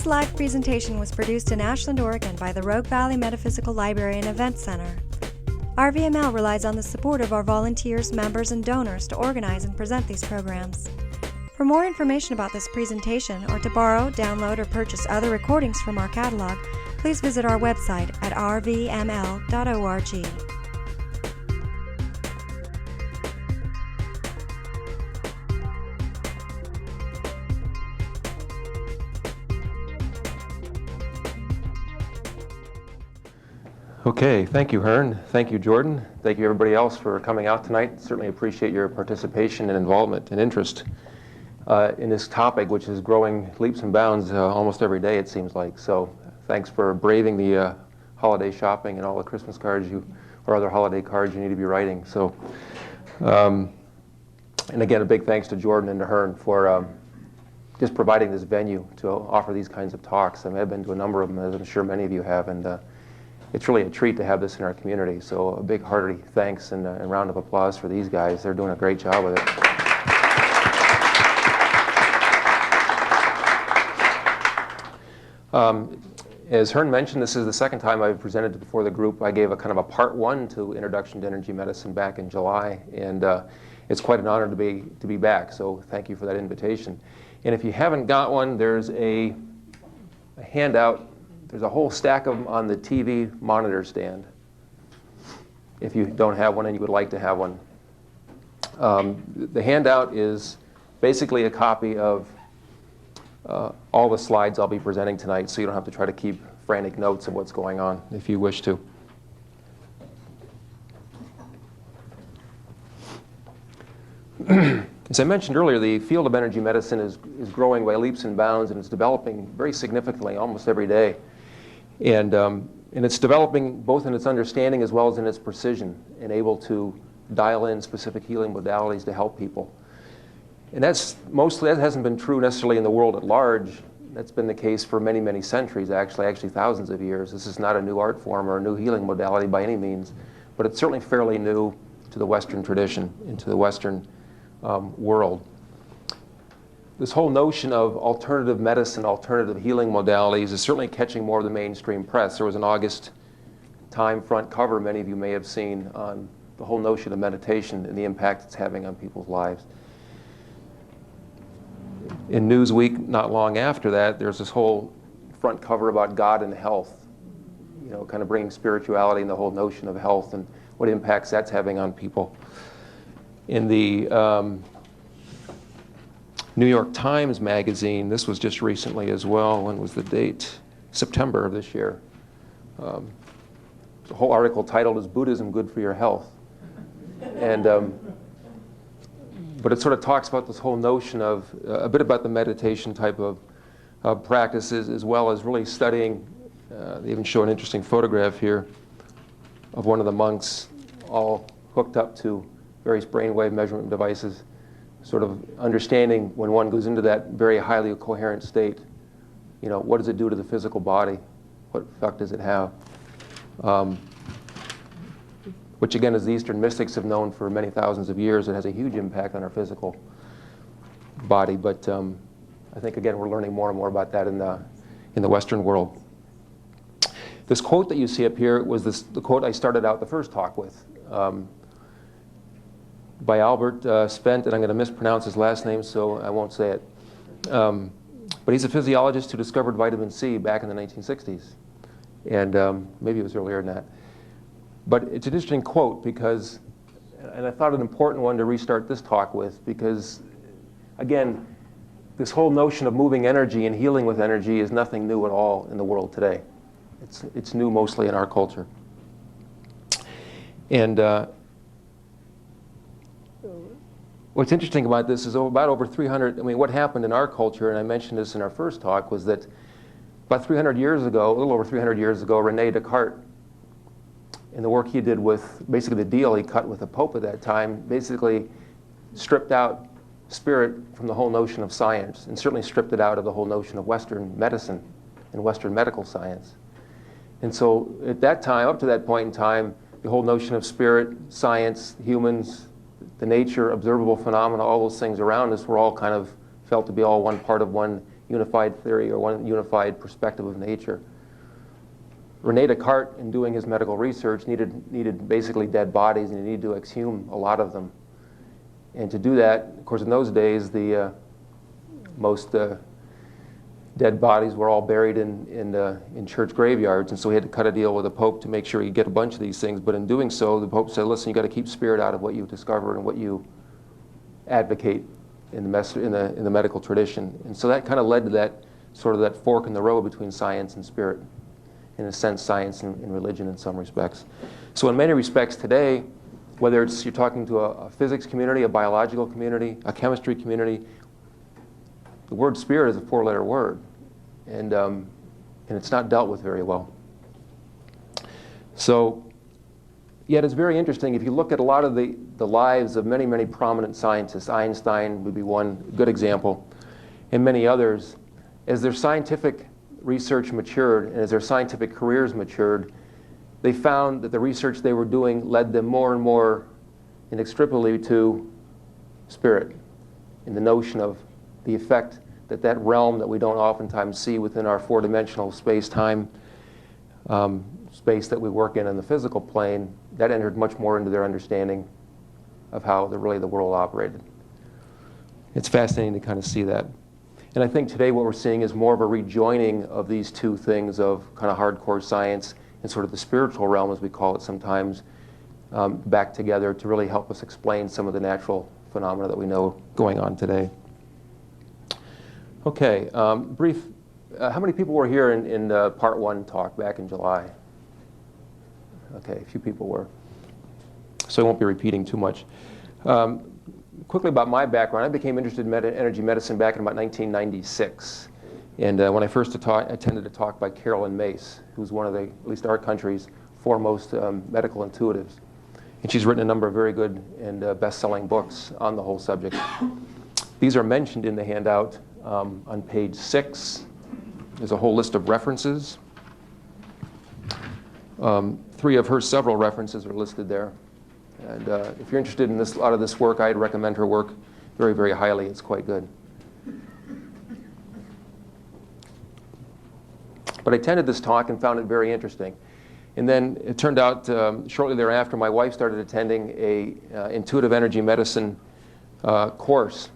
This live presentation was produced in Ashland, Oregon by the Rogue Valley Metaphysical Library and Event Center. RVML relies on the support of our volunteers, members, and donors to organize and present these programs. For more information about this presentation, or to borrow, download, or purchase other recordings from our catalog, please visit our website at rvml.org. Okay, thank you, Hearn. Thank you, Jordan. Thank you, everybody else, for coming out tonight. Certainly appreciate your participation and involvement and interest in this topic, which is growing leaps and bounds almost every day, it seems like. So thanks for braving the holiday shopping and all the Christmas cards or other holiday cards you need to be writing. So, and again, a big thanks to Jordan and to Hearn for just providing this venue to offer these kinds of talks. I mean, I've been to a number of them, as I'm sure many of you have, and it's really a treat to have this in our community. So a big hearty thanks and a round of applause for these guys. They're doing a great job with it. As Hearn mentioned, this is the second time I've presented before the group. I gave a kind of a part one to Introduction to Energy Medicine back in July, and it's quite an honor to be back. So thank you for that invitation. And if you haven't got one, there's a handout. There's a whole stack of them on the TV monitor stand, if you don't have one and you would like to have one. The handout is basically a copy of all the slides I'll be presenting tonight, so you don't have to try to keep frantic notes of what's going on if you wish to. As I mentioned earlier, the field of energy medicine is growing by leaps and bounds, and it's developing very significantly almost every day. And it's developing both in its understanding as well as in its precision, and able to dial in specific healing modalities to help people. And that hasn't been true necessarily in the world at large. That's been the case for many, many centuries, actually thousands of years. This is not a new art form or a new healing modality by any means, but it's certainly fairly new to the Western tradition, into the Western world. This whole notion of alternative medicine, alternative healing modalities is certainly catching more of the mainstream press. There was an August Time front cover many of you may have seen on the whole notion of meditation and the impact it's having on people's lives. In Newsweek, not long after that, there's this whole front cover about God and health, kind of bringing spirituality and the whole notion of health and what impacts that's having on people. In the New York Times magazine, this was just recently as well. When was the date? September of this year. The whole article titled is "Buddhism Good for Your Health?" And but it sort of talks about this whole notion of a bit about the meditation type of practices, as well as really studying. They even show an interesting photograph here of one of the monks all hooked up to various brainwave measurement devices, sort of understanding when one goes into that very highly coherent state, what does it do to the physical body? What effect does it have? Which again, as the Eastern mystics have known for many thousands of years, it has a huge impact on our physical body. But I think again, we're learning more and more about that in the Western world. This quote that you see up here was the quote I started out the first talk with. By Albert Spent, and I'm going to mispronounce his last name, so I won't say it. But he's a physiologist who discovered vitamin C back in the 1960s. And maybe it was earlier than that. But it's an interesting quote because, and I thought an important one to restart this talk with, because, again, this whole notion of moving energy and healing with energy is nothing new at all in the world today. It's new mostly in our culture. And what's interesting about this is about over 300, what happened in our culture, and I mentioned this in our first talk, was that about 300 years ago, a little over 300 years ago, Rene Descartes, in the work he did with, basically the deal he cut with the Pope at that time, basically stripped out spirit from the whole notion of science, and certainly stripped it out of the whole notion of Western medicine and Western medical science. And so at that time, up to that point in time, the whole notion of spirit, science, humans, the nature, observable phenomena, all those things around us were all kind of felt to be all one part of one unified theory or one unified perspective of nature. Rene Descartes, in doing his medical research, needed basically dead bodies, and he needed to exhume a lot of them. And to do that, of course, in those days, the most dead bodies were all buried in church graveyards, and so he had to cut a deal with the Pope to make sure he could get a bunch of these things. But in doing so, the Pope said, listen, you got to keep spirit out of what you discover and what you advocate in the medical tradition. And so that kind of led to that sort of that fork in the road between science and spirit. In a sense, science and religion in some respects. So in many respects today, whether it's you're talking to a physics community, a biological community, a chemistry community, the word spirit is a four-letter word, and it's not dealt with very well. So, yet it's very interesting. If you look at a lot of the lives of many, many prominent scientists, Einstein would be one good example, and many others, as their scientific research matured and as their scientific careers matured, they found that the research they were doing led them more and more inextricably to spirit, in the notion of the effect that that realm that we don't oftentimes see within our four-dimensional space-time space that we work in the physical plane, that entered much more into their understanding of how really the world operated. It's fascinating to kind of see that. And I think today what we're seeing is more of a rejoining of these two things of kind of hardcore science and sort of the spiritual realm, as we call it sometimes, back together to really help us explain some of the natural phenomena that we know going on today. Okay, brief, how many people were here in part one talk back in July? Okay, a few people were. So I won't be repeating too much. Quickly about my background, I became interested in energy medicine back in about 1996. And when I first attended a talk by Carolyn Mace, who's one of at least our country's foremost medical intuitives. And she's written a number of very good and best-selling books on the whole subject. These are mentioned in the handout on page 6. There's a whole list of references. 3 of her several references are listed there. And if you're interested in a lot of this work, I'd recommend her work very, very highly. It's quite good. But I attended this talk and found it very interesting. And then it turned out shortly thereafter, my wife started attending a intuitive energy medicine course.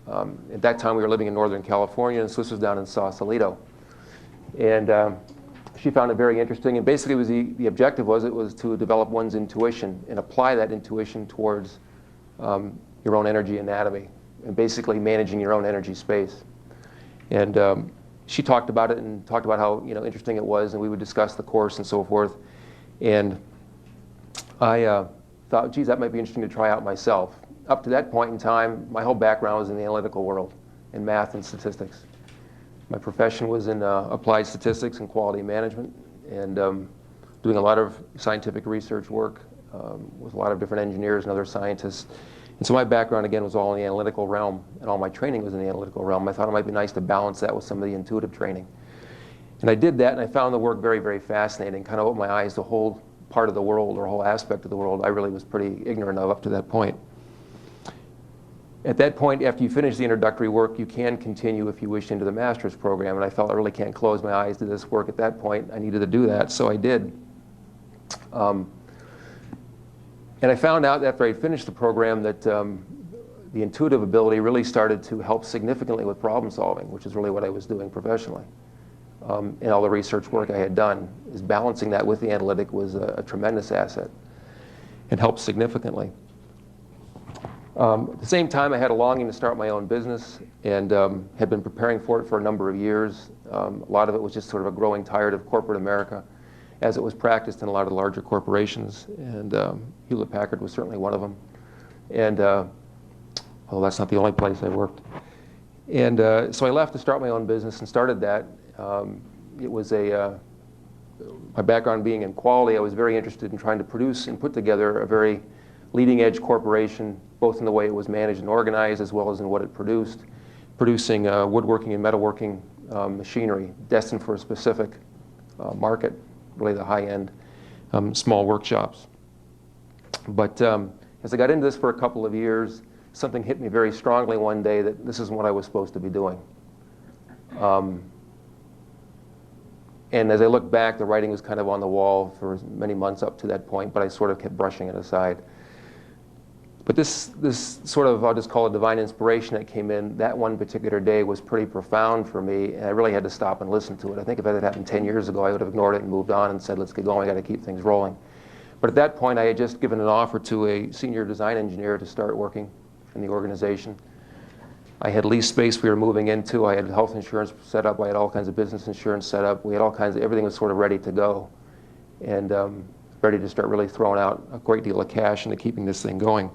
At that time, we were living in Northern California, and so this was down in Sausalito. And she found it very interesting. And basically, the objective was to develop one's intuition and apply that intuition towards your own energy anatomy and basically managing your own energy space. And she talked about it and talked about how interesting it was, and we would discuss the course and so forth. And I thought, geez, that might be interesting to try out myself. Up to that point in time, my whole background was in the analytical world, in math and statistics. My profession was in applied statistics and quality management, and doing a lot of scientific research work with a lot of different engineers and other scientists. And so my background, again, was all in the analytical realm, and all my training was in the analytical realm. I thought it might be nice to balance that with some of the intuitive training. And I did that, and I found the work very, very fascinating, kind of opened my eyes to a whole part of the world, or a whole aspect of the world I really was pretty ignorant of up to that point. At that point, after you finish the introductory work, you can continue, if you wish, into the master's program. And I felt I really can't close my eyes to this work at that point. I needed to do that, so I did. And I found out after I finished the program that the intuitive ability really started to help significantly with problem solving, which is really what I was doing professionally. And all the research work I had done, is balancing that with the analytic was a tremendous asset and helped significantly. At the same time, I had a longing to start my own business and had been preparing for it for a number of years. A lot of it was just sort of a growing tired of corporate America as it was practiced in a lot of the larger corporations. And Hewlett-Packard was certainly one of them. And well, that's not the only place I worked. And so I left to start my own business and started that. It was my background being in quality, I was very interested in trying to produce and put together a very leading edge corporation, both in the way it was managed and organized, as well as in what it produced, producing woodworking and metalworking machinery destined for a specific market, really the high-end small workshops. But as I got into this for a couple of years, something hit me very strongly one day that this isn't what I was supposed to be doing. And as I look back, the writing was kind of on the wall for many months up to that point, but I sort of kept brushing it aside. But this sort of, I'll just call it divine inspiration that came in that one particular day was pretty profound for me, and I really had to stop and listen to it. I think if it had happened 10 years ago, I would have ignored it and moved on and said, let's get going, I got to keep things rolling. But at that point, I had just given an offer to a senior design engineer to start working in the organization. I had lease space we were moving into. I had health insurance set up. I had all kinds of business insurance set up. We had all kinds of, everything was sort of ready to go. And ready to start really throwing out a great deal of cash into keeping this thing going.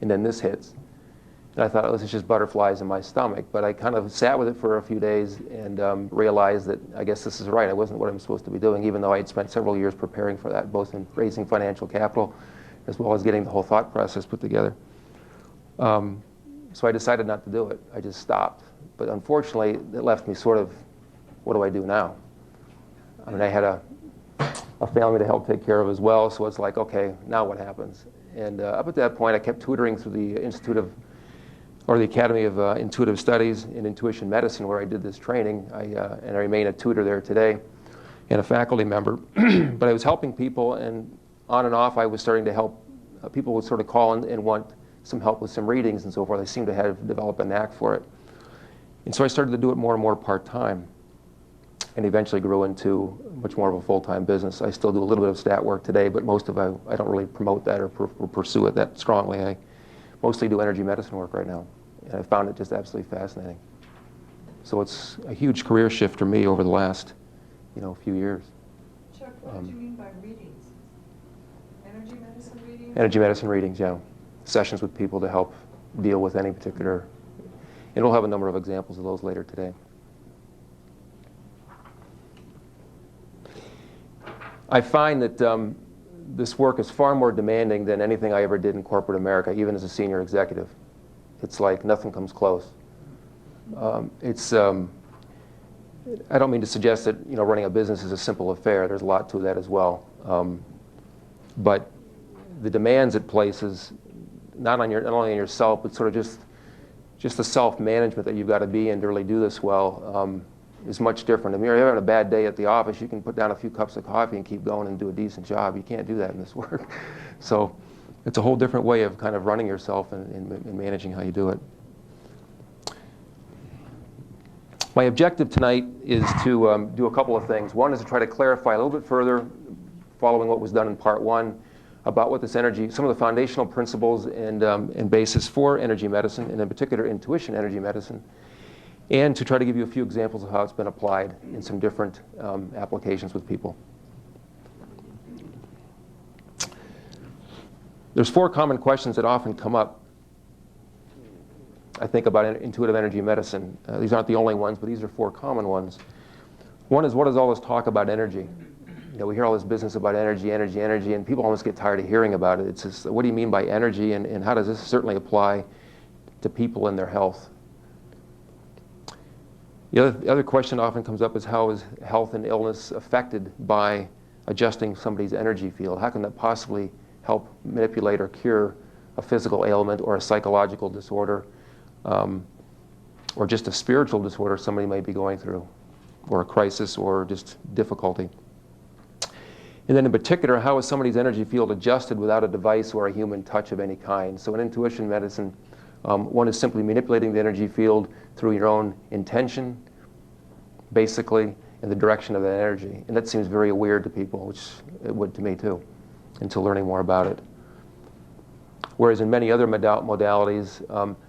And then this hits. And I thought, oh, this is just butterflies in my stomach. But I kind of sat with it for a few days and realized that I guess this is right. I wasn't what I'm supposed to be doing, even though I had spent several years preparing for that, both in raising financial capital as well as getting the whole thought process put together. So I decided not to do it. I just stopped. But unfortunately, it left me sort of, what do I do now? I mean, I had a family to help take care of as well, so it's like, okay, now what happens? And up at that point, I kept tutoring through the the Academy of Intuitive Studies in Intuition Medicine, where I did this training. And I remain a tutor there today and a faculty member. But I was helping people, and on and off, I was starting to help. People would sort of call and want some help with some readings and so forth. I seemed to have developed a knack for it. And so I started to do it more and more part-time, and eventually grew into much more of a full-time business. I still do a little bit of stat work today, but most of it, I don't really promote that or pursue it that strongly. I mostly do energy medicine work right now, and I found it just absolutely fascinating. So it's a huge career shift for me over the last, few years. Chuck, what do you mean by readings? Energy medicine readings? Energy medicine readings, yeah. Sessions with people to help deal with any particular, and we'll have a number of examples of those later today. I find that this work is far more demanding than anything I ever did in corporate America, even as a senior executive. It's like nothing comes close. I don't mean to suggest that running a business is a simple affair. There's a lot to that as well. But the demands it places, not only on yourself, but sort of just the self-management that you've got to be in to really do this well, is much different. I mean, you're having a bad day at the office, you can put down a few cups of coffee and keep going and do a decent job. You can't do that in this work. So it's a whole different way of kind of running yourself and managing how you do it. My objective tonight is to do a couple of things. One is to try to clarify a little bit further, following what was done in part one, about what this energy, some of the foundational principles and basis for energy medicine, and in particular intuition energy medicine, and to try to give you a few examples of how it's been applied in some different applications with people. There's 4 common questions that often come up, I think, about intuitive energy medicine. These aren't the only ones, but these are 4 common ones. One is, what is all this talk about energy? We hear all this business about energy, and people almost get tired of hearing about it. It's just, what do you mean by energy, and how does this certainly apply to people and their health? The other question often comes up is, how is health and illness affected by adjusting somebody's energy field? How can that possibly help manipulate or cure a physical ailment or a psychological disorder, or just a spiritual disorder somebody might be going through, or a crisis, or just difficulty? And then in particular, how is somebody's energy field adjusted without a device or a human touch of any kind? So in intuition medicine, one is simply manipulating the energy field through your own intention, basically, in the direction of that energy. And that seems very weird to people, which it would to me too, until learning more about it. Whereas in many other modalities,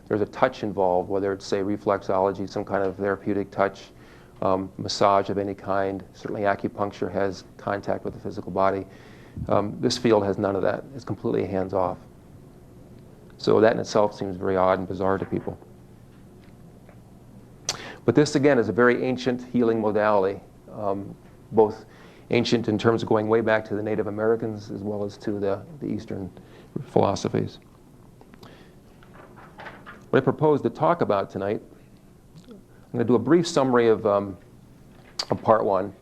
there's a touch involved, whether it's, say, reflexology, some kind of therapeutic touch, massage of any kind. Certainly acupuncture has contact with the physical body. This field has none of that. It's completely hands-off. So that in itself seems very odd and bizarre to people. But this, again, is a very ancient healing modality, both ancient in terms of going way back to the Native Americans as well as to the Eastern philosophies. What I propose to talk about tonight, I'm going to do a brief summary of part one,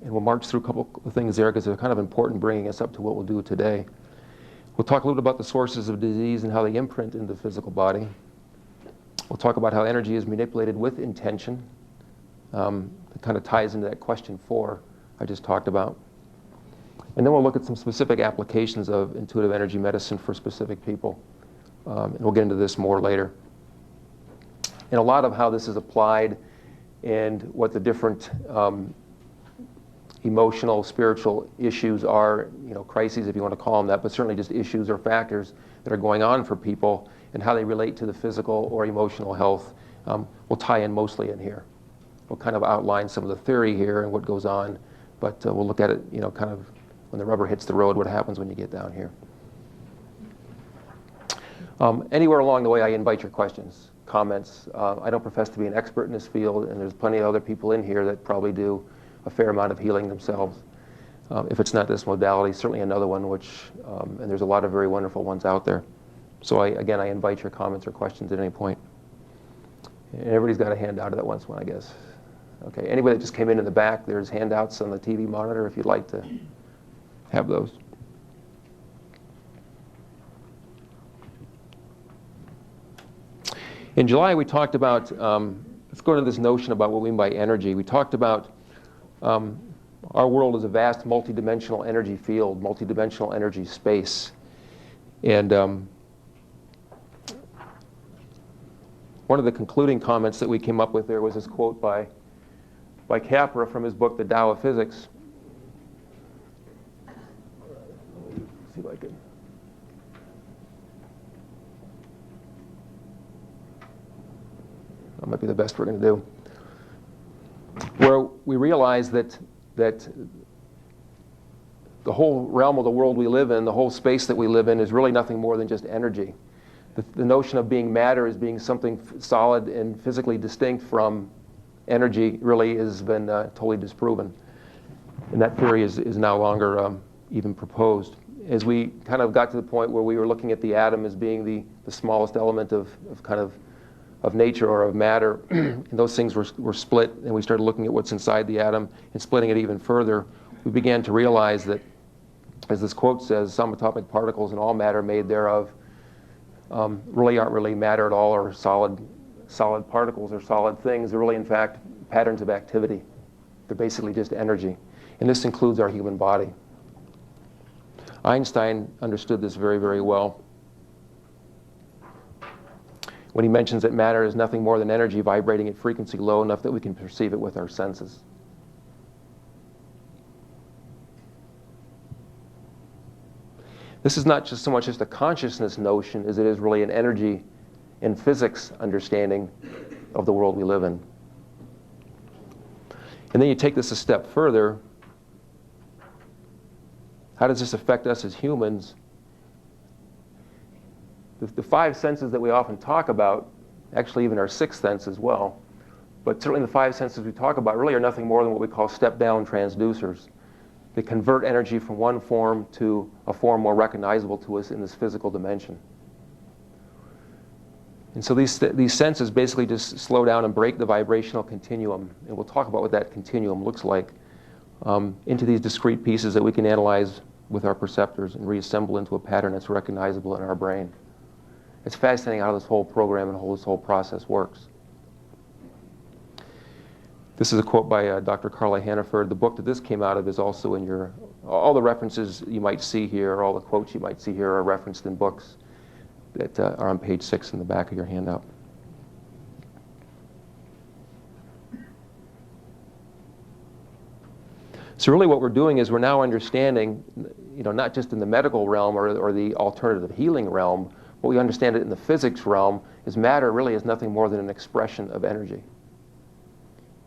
and we'll march through a couple of things there because they're kind of important, bringing us up to what we'll do today. We'll talk a little bit about the sources of disease and how they imprint into the physical body. We'll talk about how energy is manipulated with intention. It kind of ties into that question 4 I just talked about. And then we'll look at some specific applications of intuitive energy medicine for specific people. And we'll get into this more later. And a lot of how this is applied and what the different emotional, spiritual issues are, crises if you want to call them that, but certainly just issues or factors that are going on for people and how they relate to the physical or emotional health will tie in mostly in here. We'll kind of outline some of the theory here and what goes on, but we'll look at it, kind of when the rubber hits the road, what happens when you get down here. Anywhere along the way, I invite your questions, comments. I don't profess to be an expert in this field, and there's plenty of other people in here that probably do a fair amount of healing themselves. If it's not this modality, certainly another one, and there's a lot of very wonderful ones out there. So I invite your comments or questions at any point. And everybody's got a handout of that once one, I guess. Okay, anybody that just came in the back, there's handouts on the TV monitor if you'd like to have those. In July, we talked about, let's go into this notion about what we mean by energy. We talked about our world is a vast multidimensional energy field, multidimensional energy space. And one of the concluding comments that we came up with there was this quote by Capra from his book, The Tao of Physics. See if I can. That might be the best we're going to do. Where we realize that the whole realm of the world we live in, the whole space that we live in, is really nothing more than just energy. The notion of being matter as being something solid and physically distinct from energy really has been totally disproven. And that theory is no longer even proposed. As we kind of got to the point where we were looking at the atom as being the smallest element of nature or of matter, and those things were split, and we started looking at what's inside the atom and splitting it even further, we began to realize that, as this quote says, some atomic particles and all matter made thereof really aren't really matter at all, or solid particles or solid things. They're really, in fact, patterns of activity. They're basically just energy. And this includes our human body. Einstein understood this very, very well when he mentions that matter is nothing more than energy vibrating at frequency low enough that we can perceive it with our senses. This is not just so much just a consciousness notion as it is really an energy and physics understanding of the world we live in. And then you take this a step further. How does this affect us as humans? The 5 senses that we often talk about, actually even our 6th sense as well, but certainly the 5 senses we talk about really are nothing more than what we call step-down transducers. They convert energy from one form to a form more recognizable to us in this physical dimension. And so these senses basically just slow down and break the vibrational continuum, and we'll talk about what that continuum looks like, into these discrete pieces that we can analyze with our perceptors and reassemble into a pattern that's recognizable in our brain. It's fascinating how this whole program and this whole process works. This is a quote by Dr. Carla Hannaford. The book that this came out of is also in all the references you might see here, all the quotes you might see here are referenced in books that are on page 6 in the back of your handout. So really what we're doing is we're now understanding, not just in the medical realm or the alternative healing realm, but we understand it in the physics realm, is matter really is nothing more than an expression of energy.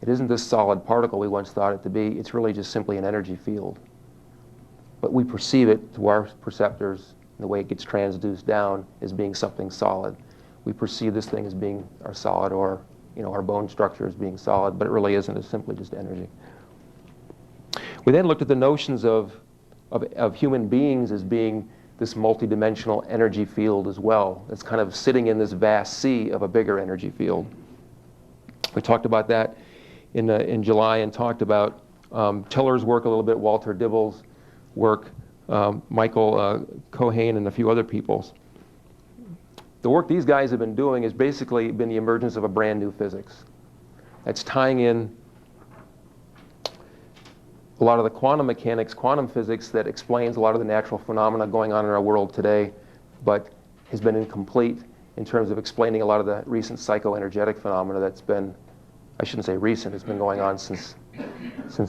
It isn't this solid particle we once thought it to be. It's really just simply an energy field. But we perceive it through our perceptors, and the way it gets transduced down as being something solid. We perceive this thing as being our solid, or our bone structure as being solid, but it really isn't. It's simply just energy. We then looked at the notions of human beings as being this multidimensional energy field as well. It's kind of sitting in this vast sea of a bigger energy field. We talked about that in July and talked about Tiller's work a little bit, Walter Dibble's work, Michael Cohane, and a few other people's. The work these guys have been doing has basically been the emergence of a brand new physics. That's tying in a lot of the quantum mechanics, quantum physics that explains a lot of the natural phenomena going on in our world today, but has been incomplete in terms of explaining a lot of the recent psychoenergetic phenomena that's been, I shouldn't say recent, it's been going on since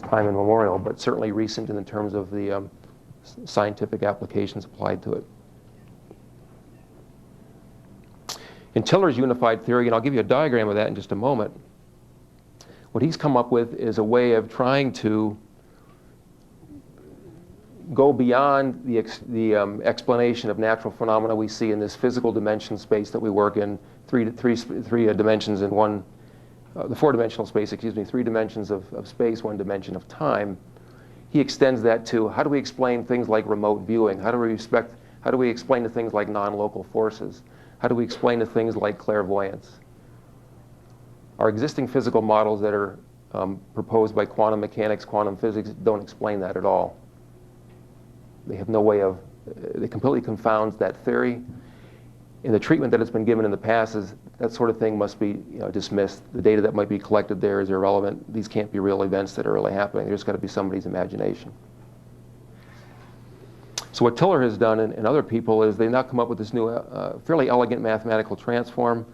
time immemorial, but certainly recent in terms of the scientific applications applied to it. In Tiller's unified theory, and I'll give you a diagram of that in just a moment, what he's come up with is a way of trying to go beyond the explanation of natural phenomena we see in this physical dimension space that we work in, three dimensions in one, the four-dimensional space, excuse me, 3 dimensions of space, 1 dimension of time. He extends that to how do we explain things like remote viewing? How do we explain to things like non-local forces? How do we explain to things like clairvoyance? Our existing physical models that are proposed by quantum mechanics, quantum physics, don't explain that at all. They have no way of, they completely confounds that theory. And the treatment that has been given in the past is that sort of thing must be dismissed. The data that might be collected there is irrelevant. These can't be real events that are really happening. There's got to be somebody's imagination. So what Tiller has done and other people is they've now come up with this new fairly elegant mathematical transform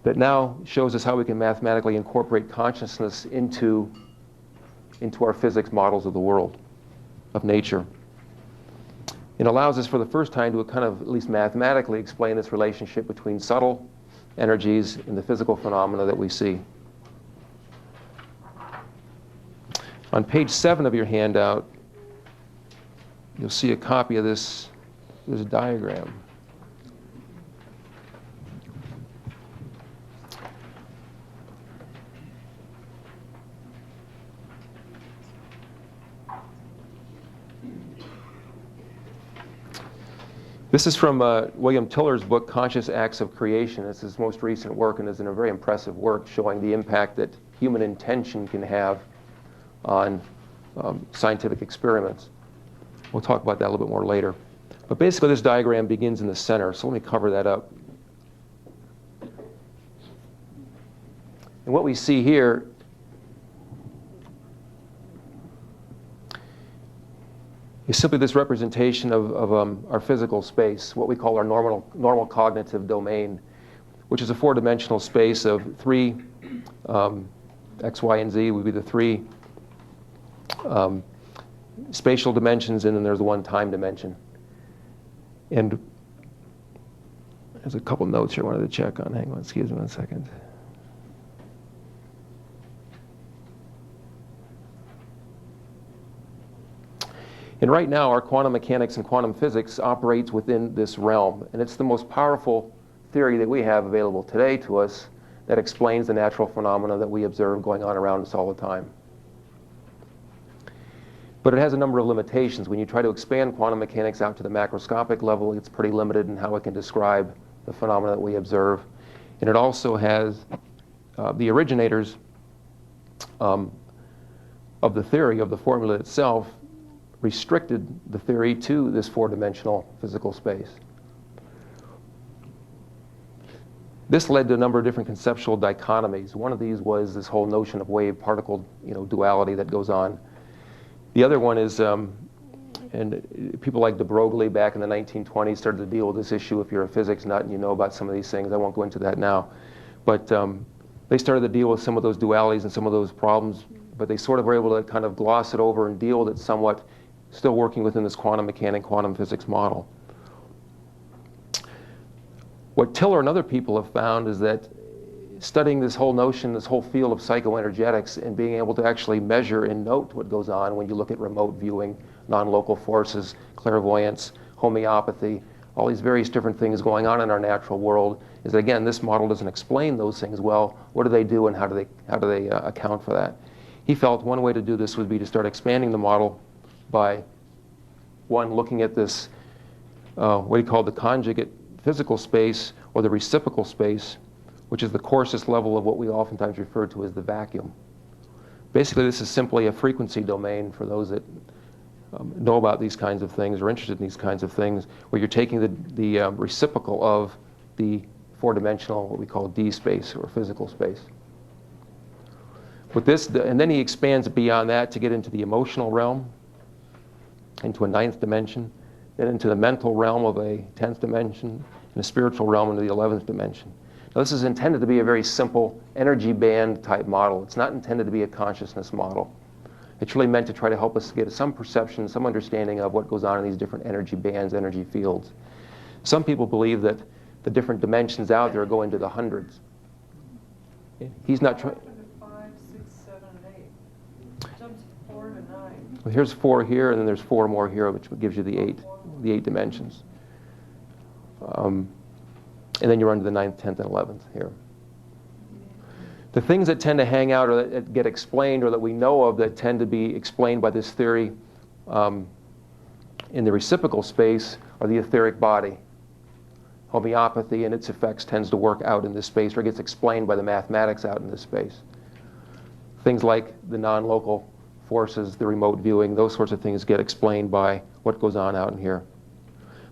that now shows us how we can mathematically incorporate consciousness into our physics models of the world, of nature. It allows us for the first time to kind of, at least mathematically, explain this relationship between subtle energies and the physical phenomena that we see. On page 7 of your handout, you'll see a copy of this diagram. This is from William Tiller's book, Conscious Acts of Creation. It's his most recent work and is a very impressive work showing the impact that human intention can have on scientific experiments. We'll talk about that a little bit more later. But basically this diagram begins in the center, so let me cover that up. And what we see here is simply this representation of our physical space, what we call our normal cognitive domain, which is a 4-dimensional space of 3 X, Y, and Z would be the 3 spatial dimensions, and then there's the 1 time dimension. And there's a couple notes here I wanted to check on. Hang on, excuse me 1 second. And right now, our quantum mechanics and quantum physics operates within this realm. And it's the most powerful theory that we have available today to us that explains the natural phenomena that we observe going on around us all the time. But it has a number of limitations. When you try to expand quantum mechanics out to the macroscopic level, it's pretty limited in how it can describe the phenomena that we observe. And it also has the originators of the theory, of the formula itself, restricted the theory to this 4-dimensional physical space. This led to a number of different conceptual dichotomies. One of these was this whole notion of wave-particle duality that goes on. The other one is, and people like de Broglie back in the 1920s started to deal with this issue. If you're a physics nut and you know about some of these things, I won't go into that now. But they started to deal with some of those dualities and some of those problems, but they sort of were able to kind of gloss it over and deal with it somewhat, still working within this quantum mechanic, quantum physics model. What Tiller and other people have found is that studying this whole notion, this whole field of psychoenergetics, and being able to actually measure and note what goes on when you look at remote viewing, non-local forces, clairvoyance, homeopathy, all these various different things going on in our natural world, is that, again, this model doesn't explain those things well. What do they do and how do they account for that? He felt one way to do this would be to start expanding the model by, 1, looking at this, what he called the conjugate physical space, or the reciprocal space, which is the coarsest level of what we oftentimes refer to as the vacuum. Basically, this is simply a frequency domain for those that know about these kinds of things or interested in these kinds of things, where you're taking the reciprocal of the four-dimensional, what we call D space or physical space. With this, and then he expands beyond that to get into the emotional realm, into a 9th dimension, then into the mental realm of a 10th dimension, and a spiritual realm into the 11th dimension. Now, this is intended to be a very simple energy band type model. It's not intended to be a consciousness model. It's really meant to try to help us get some perception, some understanding of what goes on in these different energy bands, energy fields. Some people believe that the different dimensions out there go into the hundreds. He's not trying. 5, 6, 7, and 8. Jumps 4 to 9. Well, here's 4 here, and then there's 4 more here, which gives you the 8 dimensions. And then you run to the 9th, 10th, and 11th here. The things that tend to hang out or that get explained or that we know of that tend to be explained by this theory in the reciprocal space are the etheric body. Homeopathy and its effects tends to work out in this space or gets explained by the mathematics out in this space. Things like the non-local forces, the remote viewing, those sorts of things get explained by what goes on out in here.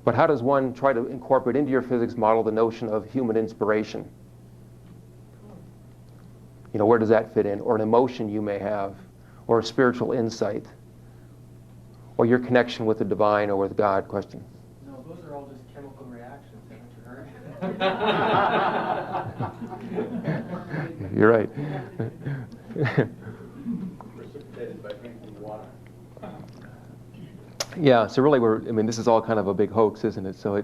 But how does one try to incorporate into your physics model the notion of human inspiration? You know, where does that fit in? Or an emotion you may have, or a spiritual insight, or your connection with the divine or with God? Question. No, those are all just chemical reactions, haven't you heard? You're right. Precipitated by drinking water. Yeah, so really this is all kind of a big hoax, isn't it? So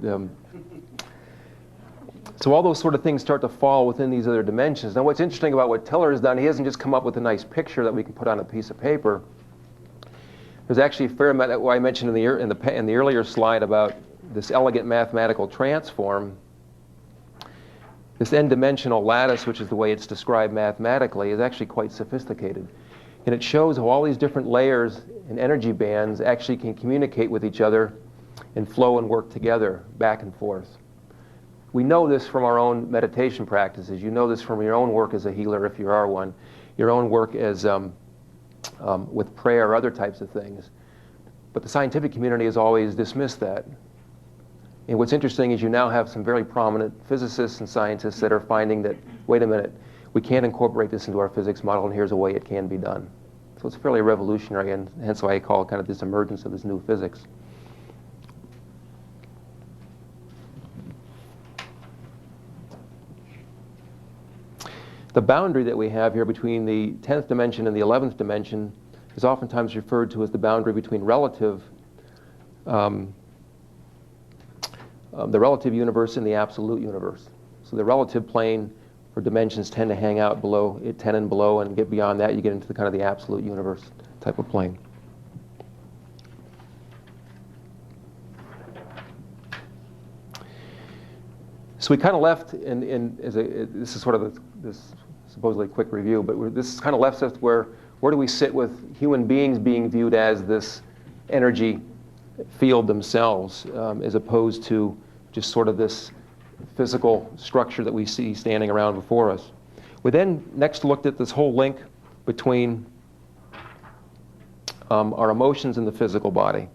all those sort of things start to fall within these other dimensions. Now what's interesting about what Tiller has done, he hasn't just come up with a nice picture that we can put on a piece of paper. There's actually a fair amount that I mentioned in the earlier slide about this elegant mathematical transform. This n-dimensional lattice, which is the way it's described mathematically, is actually quite sophisticated. And it shows how all these different layers and energy bands actually can communicate with each other and flow and work together back and forth. We know this from our own meditation practices. You know this from your own work as a healer, if you are one, your own work as with prayer or other types of things. But the scientific community has always dismissed that. And what's interesting is you now have some very prominent physicists and scientists that are finding that, wait a minute, we can't incorporate this into our physics model, and here's a way it can be done. So it's fairly revolutionary, and hence why I call it kind of this emergence of this new physics. The boundary that we have here between the 10th dimension and the 11th dimension is oftentimes referred to as the boundary between the relative universe and the absolute universe. So the relative plane for dimensions tend to hang out below 10 and below, and get beyond that, you get into the kind of the absolute universe type of plane. So we kind of left this is sort of this supposedly quick review, but this kind of left us where do we sit with human beings being viewed as this energy field themselves, as opposed to just sort of this physical structure that we see standing around before us. We then next looked at this whole link between our emotions and the physical body.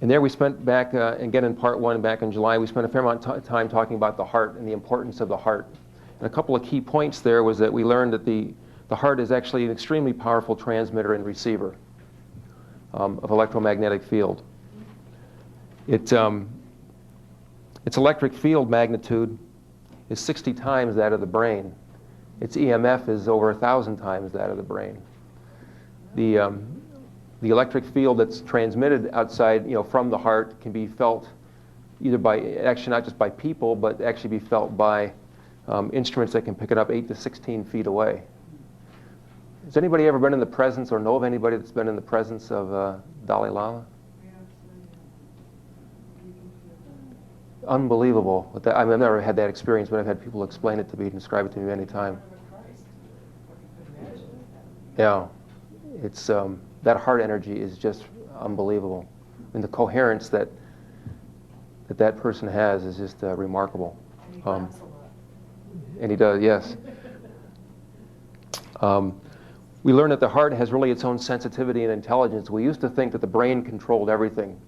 And there we spent back, again in part 1, back in July, we spent a fair amount of time talking about the heart and the importance of the heart. And a couple of key points there was that we learned that the heart is actually an extremely powerful transmitter and receiver of electromagnetic field. Its electric field magnitude is 60 times that of the brain. Its EMF is over 1,000 times that of the brain. The electric field that's transmitted outside, from the heart can be felt either by, actually not just by people, but actually be felt by instruments that can pick it up 8 to 16 feet away. Has anybody ever been in the presence or know of anybody that's been in the presence of Dalai Lama? Unbelievable. I've never had that experience, but I've had people explain it to me and describe it to me many times. Yeah, it's that heart energy is just unbelievable, and the coherence that person has is just remarkable. And he does, yes. We learned that the heart has really its own sensitivity and intelligence. We used to think that the brain controlled everything,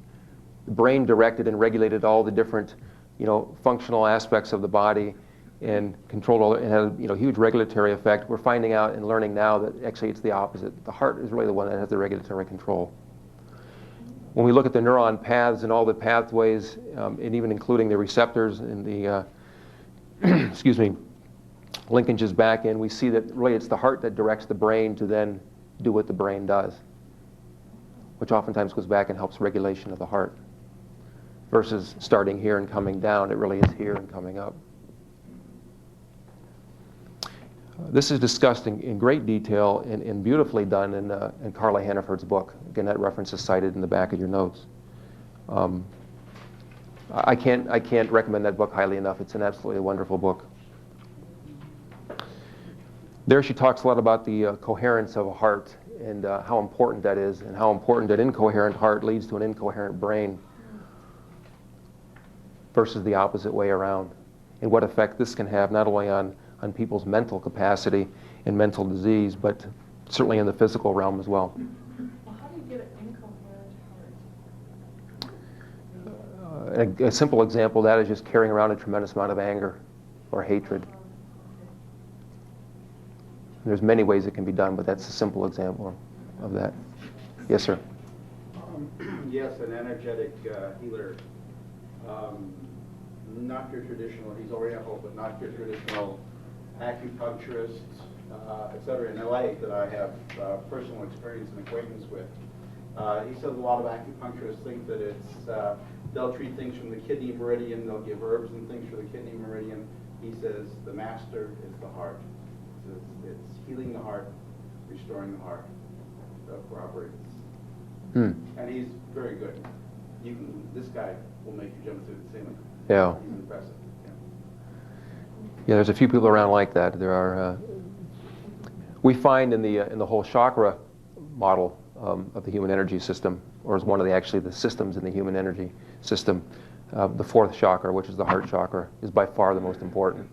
the brain directed and regulated all the different, functional aspects of the body and controlled all, and had a huge regulatory effect. We're finding out and learning now that actually it's the opposite. The heart is really the one that has the regulatory control. When we look at the neuron paths and all the pathways, and even including the receptors and the, linkages back in, we see that really it's the heart that directs the brain to then do what the brain does, which oftentimes goes back and helps regulation of the heart. Versus starting here and coming down, it really is here and coming up. This is discussed in great detail and beautifully done in Carla Hannaford's book. Again, that reference is cited in the back of your notes. I can't recommend that book highly enough. It's an absolutely wonderful book. There she talks a lot about the coherence of a heart and how important that is, and how important an incoherent heart leads to an incoherent brain versus the opposite way around, and what effect this can have not only on people's mental capacity and mental disease, but certainly in the physical realm as well. Well, how do you get an incoherent heart? A simple example of that is just carrying around a tremendous amount of anger or hatred. There's many ways it can be done, but that's a simple example of that. Yes, sir. Yes, an energetic healer. Not your traditional, he's oriental, but not your traditional acupuncturist, etc. in LA that I have personal experience and acquaintance with. He says a lot of acupuncturists think that it's, they'll treat things from the kidney meridian, they'll give herbs and things for the kidney meridian. He says the master is the heart. He says it's healing the heart, restoring the heart, corroborates. And he's very good. This guy will make you jump through the ceiling. Yeah. He's impressive. Yeah, there's a few people around like that. There are. We find in the whole chakra model of the human energy system, or as one of the systems in the human energy system, the fourth chakra, which is the heart chakra, is by far the most important.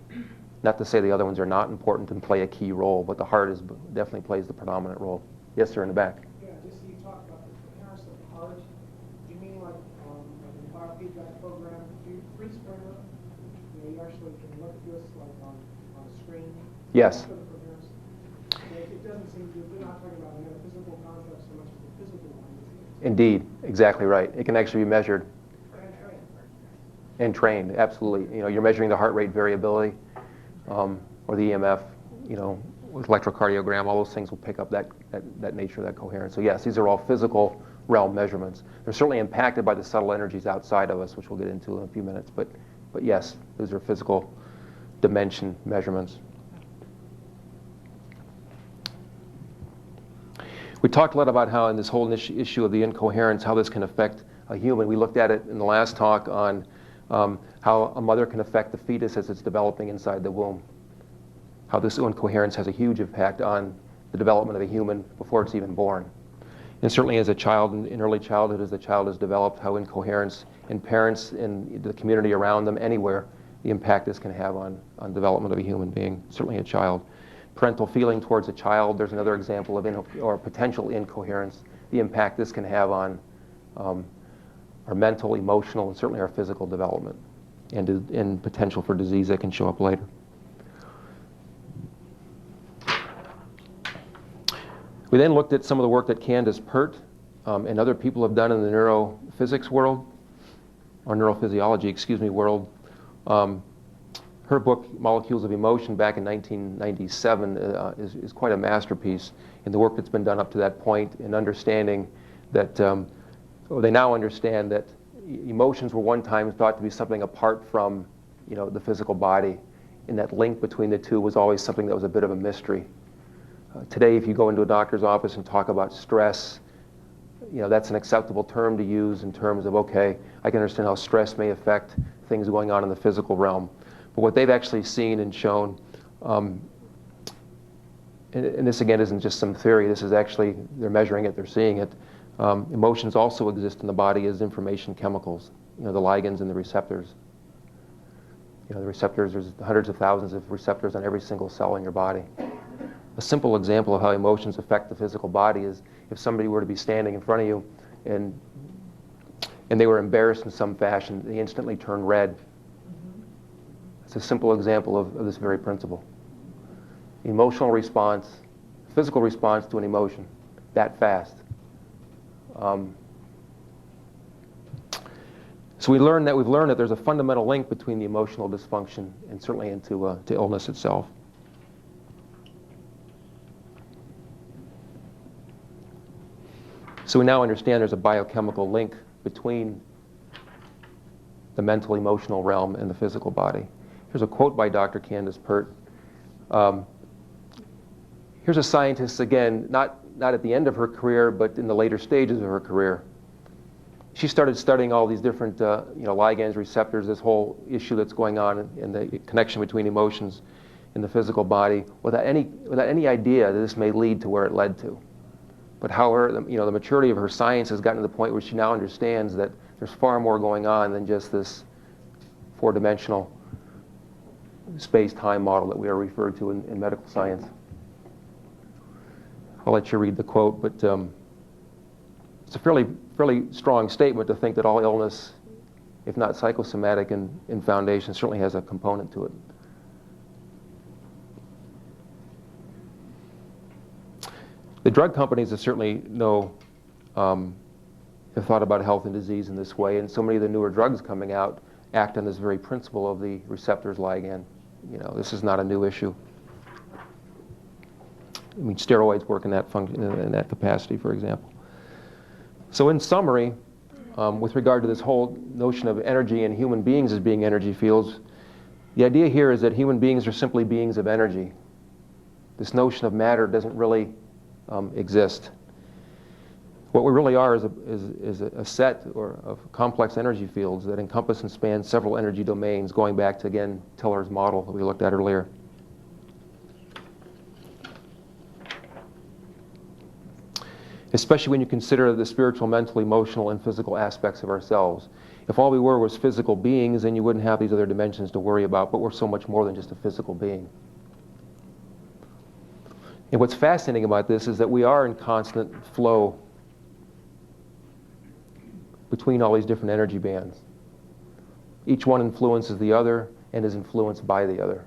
Not to say the other ones are not important and play a key role, but the heart definitely plays the predominant role. Yes, sir, in the back. Yeah, just so you talk about the coherence of the heart. Do you mean like in the biofeedback program, do you freeze printer? You actually can look at this like on a screen? Yes. For the coherence? It doesn't seem to, we're not talking about metaphysical concepts so much as the physical one. Indeed, exactly right. It can actually be measured. And trained. And trained, absolutely. You're measuring the heart rate variability, or the EMF, with electrocardiogram, all those things will pick up that nature of that coherence. So yes, these are all physical realm measurements. They're certainly impacted by the subtle energies outside of us, which we'll get into in a few minutes. But yes, those are physical dimension measurements. We talked a lot about how in this whole issue of the incoherence, how this can affect a human. We looked at it in the last talk on how a mother can affect the fetus as it's developing inside the womb. How this incoherence has a huge impact on the development of a human before it's even born. And certainly as a child, in early childhood, as the child is developed, how incoherence in parents and the community around them, anywhere, the impact this can have on development of a human being, certainly a child. Parental feeling towards a child, there's another example of potential incoherence, the impact this can have on our mental, emotional, and certainly our physical development, and potential for disease that can show up later. We then looked at some of the work that Candace Pert and other people have done in the neurophysics world, or neurophysiology, world. Her book, Molecules of Emotion, back in 1997, is quite a masterpiece in the work that's been done up to that point in understanding that, they now understand that emotions were one time thought to be something apart from, the physical body, and that link between the two was always something that was a bit of a mystery. Today, if you go into a doctor's office and talk about stress, that's an acceptable term to use in terms of, okay, I can understand how stress may affect things going on in the physical realm. But what they've actually seen and shown, and this again isn't just some theory, this is actually, they're measuring it, they're seeing it. Emotions also exist in the body as information chemicals, the ligands and the receptors. The receptors, there's hundreds of thousands of receptors on every single cell in your body. A simple example of how emotions affect the physical body is if somebody were to be standing in front of you and and they were embarrassed in some fashion, they instantly turned red. It's a simple example of this very principle. Emotional response, physical response to an emotion, that fast. So we've learned that there's a fundamental link between the emotional dysfunction and certainly into to illness itself. So we now understand there's a biochemical link between the mental emotional realm and the physical body. Here's a quote by Dr. Candace Pert. Here's a scientist, again, not at the end of her career, but in the later stages of her career. She started studying all these different ligands, receptors, this whole issue that's going on in the connection between emotions and the physical body, without any idea that this may lead to where it led to. But how the maturity of her science has gotten to the point where she now understands that there's far more going on than just this four-dimensional space-time model that we are referred to in medical science. I'll let you read the quote, but it's a fairly strong statement to think that all illness, if not psychosomatic in foundation, certainly has a component to it. The drug companies have certainly have thought about health and disease in this way, and so many of the newer drugs coming out act on this very principle of the receptors ligand. This is not a new issue. I mean, steroids work in that function, in that capacity, for example. So in summary, with regard to this whole notion of energy and human beings as being energy fields, the idea here is that human beings are simply beings of energy. This notion of matter doesn't really exist. What we really are is a set of complex energy fields that encompass and span several energy domains, going back to, again, Tiller's model that we looked at earlier. Especially when you consider the spiritual, mental, emotional, and physical aspects of ourselves. If all we were was physical beings, then you wouldn't have these other dimensions to worry about, but we're so much more than just a physical being. And what's fascinating about this is that we are in constant flow between all these different energy bands. Each one influences the other and is influenced by the other.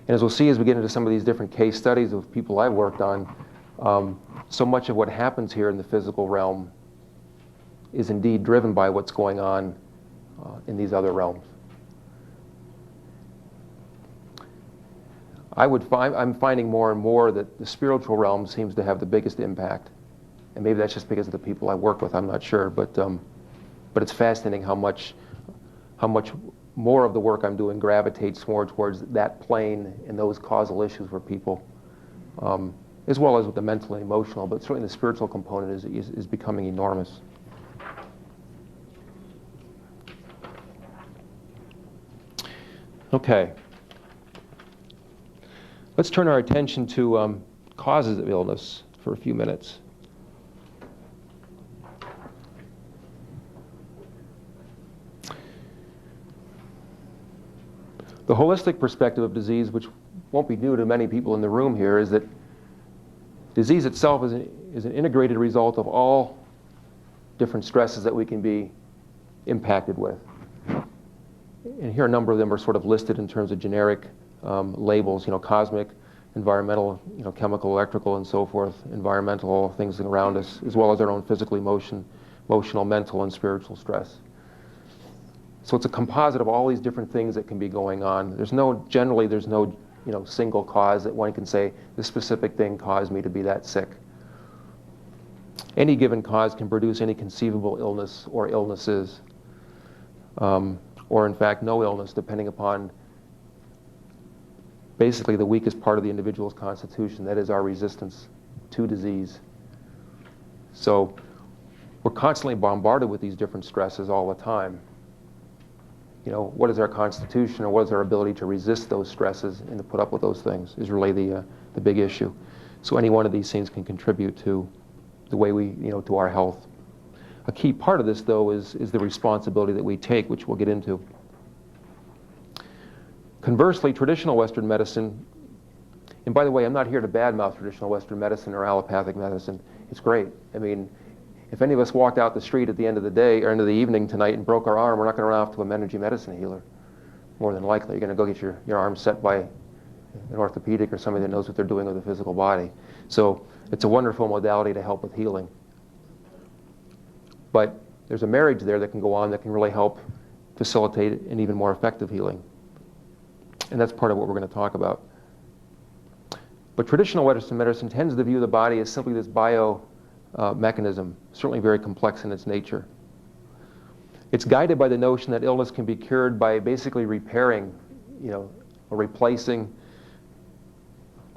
And as we'll see as we get into some of these different case studies of people I've worked on, so much of what happens here in the physical realm is indeed driven by what's going on in these other realms. I'm finding more and more that the spiritual realm seems to have the biggest impact. And maybe that's just because of the people I work with, I'm not sure. But it's fascinating how much more of the work I'm doing gravitates more towards that plane and those causal issues for people, as well as with the mental and emotional, but certainly the spiritual component is becoming enormous. Okay. Let's turn our attention to causes of illness for a few minutes. The holistic perspective of disease, which won't be new to many people in the room here, is that disease itself is an integrated result of all different stresses that we can be impacted with. And here a number of them are sort of listed in terms of generic labels, cosmic, environmental, chemical, electrical, and so forth, environmental, all things around us, as well as our own physical, emotional, mental, and spiritual stress. So it's a composite of all these different things that can be going on. Generally there's no single cause that one can say, this specific thing caused me to be that sick. Any given cause can produce any conceivable illness or illnesses, or in fact no illness, depending upon basically the weakest part of the individual's constitution, that is our resistance to disease. So we're constantly bombarded with these different stresses all the time. What is our constitution, or what is our ability to resist those stresses and to put up with those things is really the big issue. So any one of these things can contribute to the way we, to our health. A key part of this, though, is the responsibility that we take, which we'll get into. Conversely, traditional Western medicine, and by the way, I'm not here to badmouth traditional Western medicine or allopathic medicine. It's great. I mean, If any of us walked out the street at the end of the day or end of the evening tonight and broke our arm, we're not going to run off to an energy medicine healer. More than likely, you're going to go get your arm set by an orthopedic or somebody that knows what they're doing with the physical body. So it's a wonderful modality to help with healing. But there's a marriage there that can go on that can really help facilitate an even more effective healing. And that's part of what we're going to talk about. But traditional Western medicine tends to view the body as simply this bio mechanism, certainly very complex in its nature. It's guided by the notion that illness can be cured by basically repairing, or replacing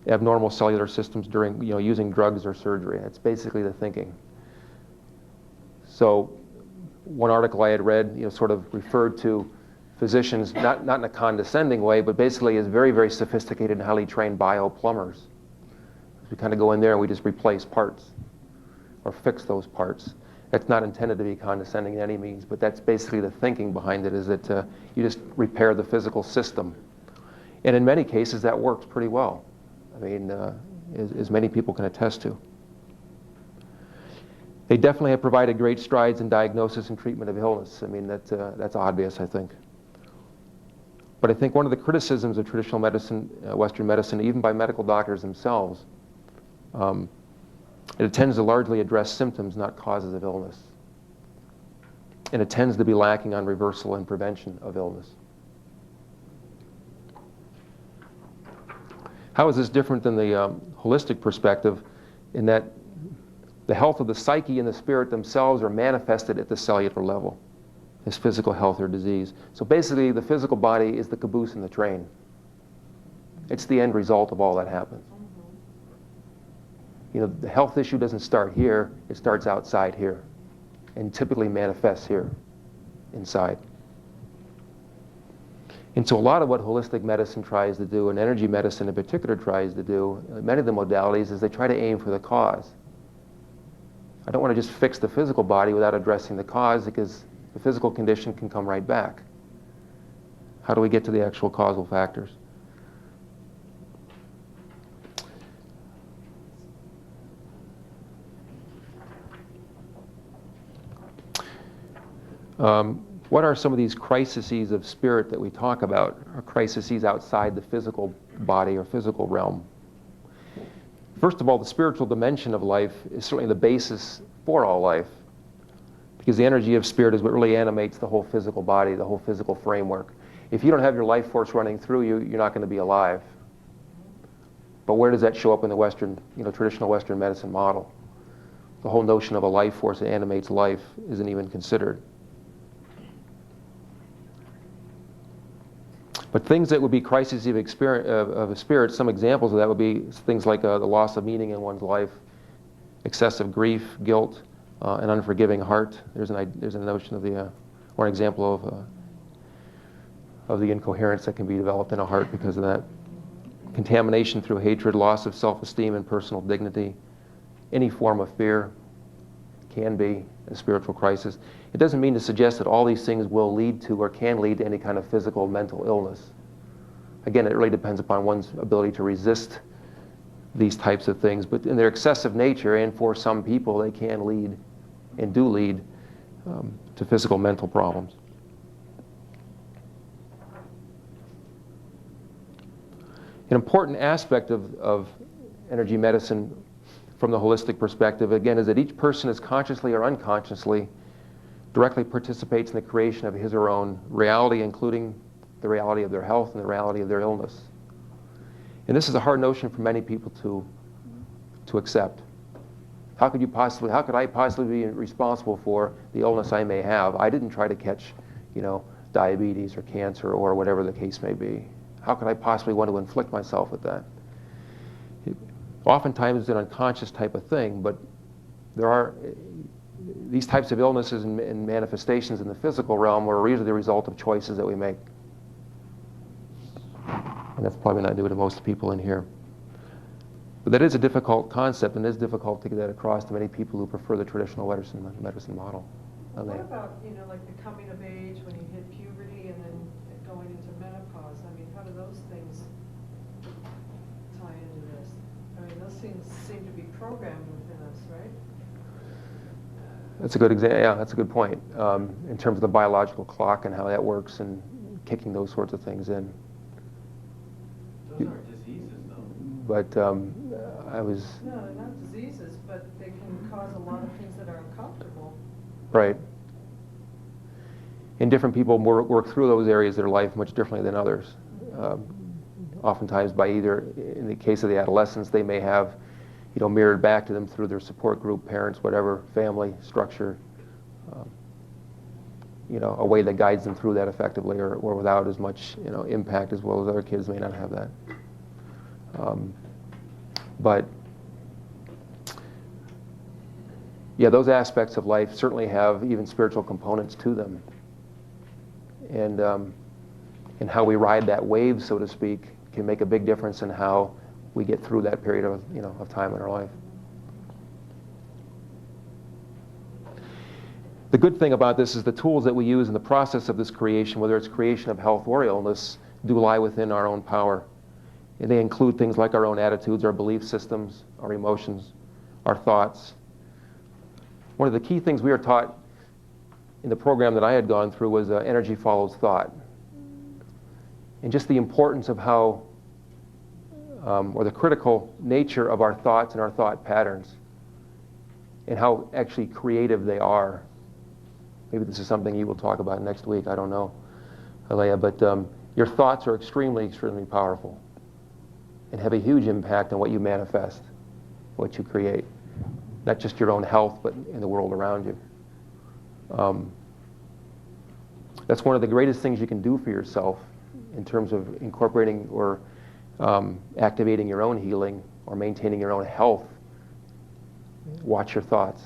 abnormal cellular systems during, using drugs or surgery. That's basically the thinking. So one article I had read, sort of referred to physicians, not in a condescending way, but basically as very, very sophisticated and highly trained bio-plumbers. We kind of go in there and we just replace parts or fix those parts. That's not intended to be condescending in any means, but that's basically the thinking behind it, is that you just repair the physical system. And in many cases, that works pretty well. I mean, as many people can attest to. They definitely have provided great strides in diagnosis and treatment of illness. I mean, that's obvious, I think. But I think one of the criticisms of traditional medicine, Western medicine, even by medical doctors themselves, it tends to largely address symptoms, not causes of illness. And it tends to be lacking on reversal and prevention of illness. How is this different than the holistic perspective, in that the health of the psyche and the spirit themselves are manifested at the cellular level as physical health or disease? So basically, the physical body is the caboose in the train. It's the end result of all that happens. The health issue doesn't start here, it starts outside here, and typically manifests here, inside. And so a lot of what holistic medicine tries to do, and energy medicine in particular tries to do, many of the modalities, is they try to aim for the cause. I don't want to just fix the physical body without addressing the cause, because the physical condition can come right back. How do we get to the actual causal factors? What are some of these crises of spirit that we talk about, or crises outside the physical body or physical realm? First of all, the spiritual dimension of life is certainly the basis for all life, because the energy of spirit is what really animates the whole physical body, the whole physical framework. If you don't have your life force running through you, you're not going to be alive. But where does that show up in the Western, traditional Western medicine model? The whole notion of a life force that animates life isn't even considered. But things that would be crises of a spirit, some examples of that would be things like the loss of meaning in one's life, excessive grief, guilt, an unforgiving heart. There's a notion of or an example of the incoherence that can be developed in a heart because of that. Contamination through hatred, loss of self-esteem and personal dignity, any form of fear can be a spiritual crisis. It doesn't mean to suggest that all these things will lead to or can lead to any kind of physical, mental illness. Again, it really depends upon one's ability to resist these types of things. But in their excessive nature, and for some people, they can lead and do lead to physical, mental problems. An important aspect of energy medicine from the holistic perspective, again, is that each person is consciously or unconsciously directly participates in the creation of his or her own reality, including the reality of their health and the reality of their illness. And this is a hard notion for many people to accept. How could I possibly be responsible for the illness I may have? I didn't try to catch, diabetes or cancer or whatever the case may be. How could I possibly want to inflict myself with that? Oftentimes it's an unconscious type of thing, but there are these types of illnesses and manifestations in the physical realm are usually the result of choices that we make. And that's probably not new to most people in here. But that is a difficult concept, and it is difficult to get that across to many people who prefer the traditional medicine model. What about, like the coming of age, when you hit puberty and then going into menopause? I mean, how do those things tie into this? I mean, those things seem to be programmed within us, right? That's a good example. Yeah, that's a good point. In terms of the biological clock and how that works and kicking those sorts of things in. Those aren't diseases, though. But I was... No, they're not diseases, but they can cause a lot of things that are uncomfortable. Right. And different people work through those areas of their life much differently than others. Oftentimes by either, in the case of the adolescents, they may have, mirrored back to them through their support group, parents, whatever, family, structure, a way that guides them through that effectively or without as much, impact as well as other kids may not have that. But yeah, those aspects of life certainly have even spiritual components to them. And how we ride that wave, so to speak, can make a big difference in how we get through that period of time in our life. The good thing about this is the tools that we use in the process of this creation, whether it's creation of health or illness, do lie within our own power. And they include things like our own attitudes, our belief systems, our emotions, our thoughts. One of the key things we were taught in the program that I had gone through was energy follows thought. And just the importance of how, or the critical nature of our thoughts and our thought patterns, and how actually creative they are. Maybe this is something you will talk about next week, I don't know, Alea, but your thoughts are extremely, extremely powerful and have a huge impact on what you manifest, what you create. Not just your own health, but in the world around you. That's one of the greatest things you can do for yourself in terms of incorporating or activating your own healing or maintaining your own health. Watch your thoughts.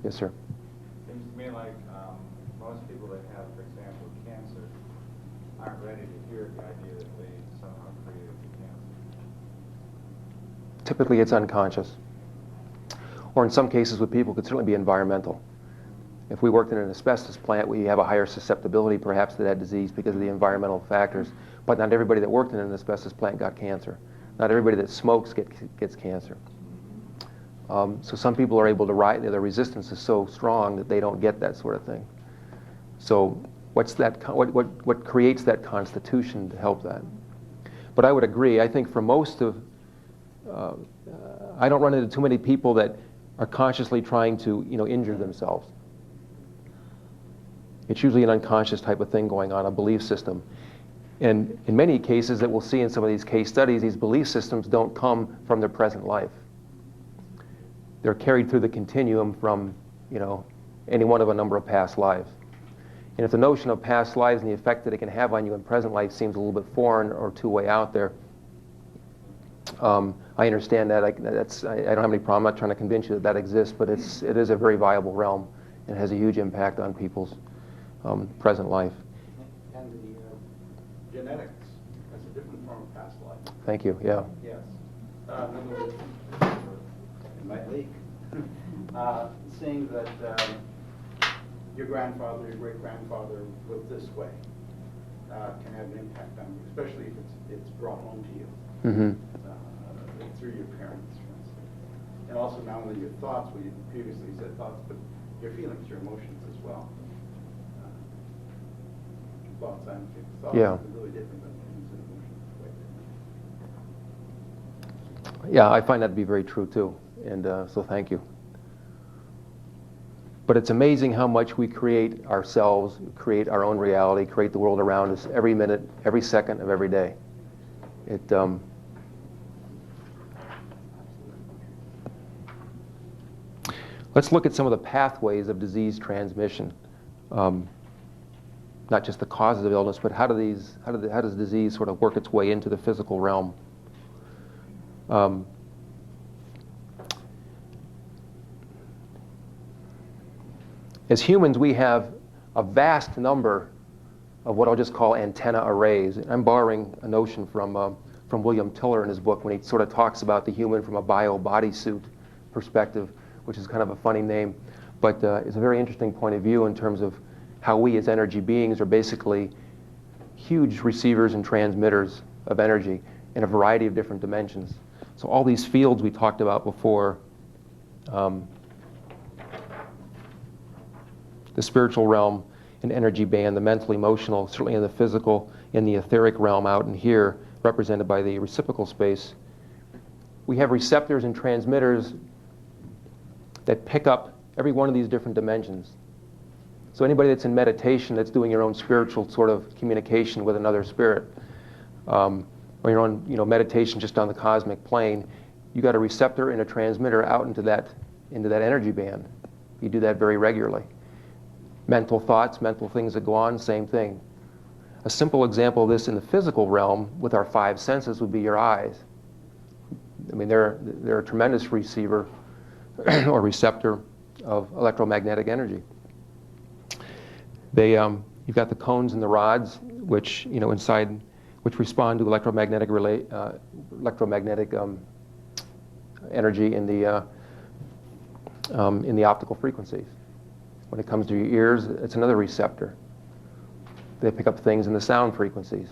Yes, sir. Seems to me like most people that have, for example, cancer aren't ready to hear the idea that they somehow created the cancer. Typically it's unconscious. Or in some cases with people, it could certainly be environmental. If we worked in an asbestos plant, we have a higher susceptibility perhaps to that disease because of the environmental factors. But not everybody that worked in an asbestos plant got cancer. Not everybody that smokes gets cancer. So some people are able to ride, their resistance is so strong that they don't get that sort of thing. So what creates that constitution to help that? But I would agree, I think for most of, I don't run into too many people that are consciously trying to injure themselves. It's usually an unconscious type of thing going on, a belief system. And in many cases that we'll see in some of these case studies, these belief systems don't come from their present life. They're carried through the continuum from, any one of a number of past lives. And if the notion of past lives and the effect that it can have on you in present life seems a little bit foreign or too way out there, I understand that. I don't have any problem. I'm not trying to convince you that that exists, but it is a very viable realm and has a huge impact on people's present life. And the genetics, that's a different form of past life. Thank you. Yeah. Yes. In other words, it might leak. Saying that your grandfather, your great-grandfather lived this way can have an impact on you, especially if it's brought home to you. Mm-hmm. Through your parents, for instance. And also not only your thoughts, what you previously said thoughts, but your feelings, your emotions as well. Thoughts are really different than feelings and emotions. Yeah, I find that to be very true too, and so thank you. But it's amazing how much we create ourselves, create our own reality, create the world around us every minute, every second of every day. Let's look at some of the pathways of disease transmission. Not just the causes of illness, but how does disease sort of work its way into the physical realm? As humans, we have a vast number of what I'll just call antenna arrays. I'm borrowing a notion from William Tiller in his book when he sort of talks about the human from a bio-bodysuit perspective, which is kind of a funny name, but it's a very interesting point of view in terms of how we as energy beings are basically huge receivers and transmitters of energy in a variety of different dimensions. So all these fields we talked about before, the spiritual realm, an energy band, the mental, emotional, certainly in the physical, in the etheric realm out in here, represented by the reciprocal space. We have receptors and transmitters that pick up every one of these different dimensions. So anybody that's in meditation, that's doing your own spiritual sort of communication with another spirit, or your own meditation just on the cosmic plane, you got a receptor and a transmitter out into that energy band. You do that very regularly. Mental thoughts, mental things that go on, same thing. A simple example of this in the physical realm with our 5 senses would be your eyes. I mean, they're a tremendous receiver or receptor of electromagnetic energy. You've got the cones and the rods, which inside, which respond to electromagnetic energy in the optical frequencies. When it comes to your ears, it's another receptor. They pick up things in the sound frequencies.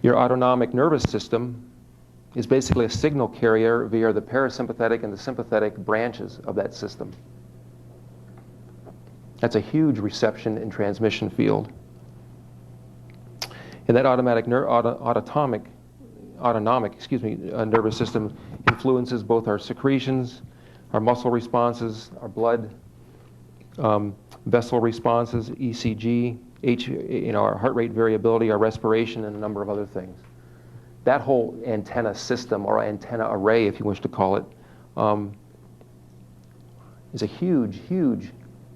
Your autonomic nervous system is basically a signal carrier via the parasympathetic and the sympathetic branches of that system. That's a huge reception and transmission field. And that autonomic nervous system influences both our secretions, our muscle responses, our blood vessel responses, ECG, our heart rate variability, our respiration, and a number of other things. That whole antenna system, or antenna array, if you wish to call it, is a huge, huge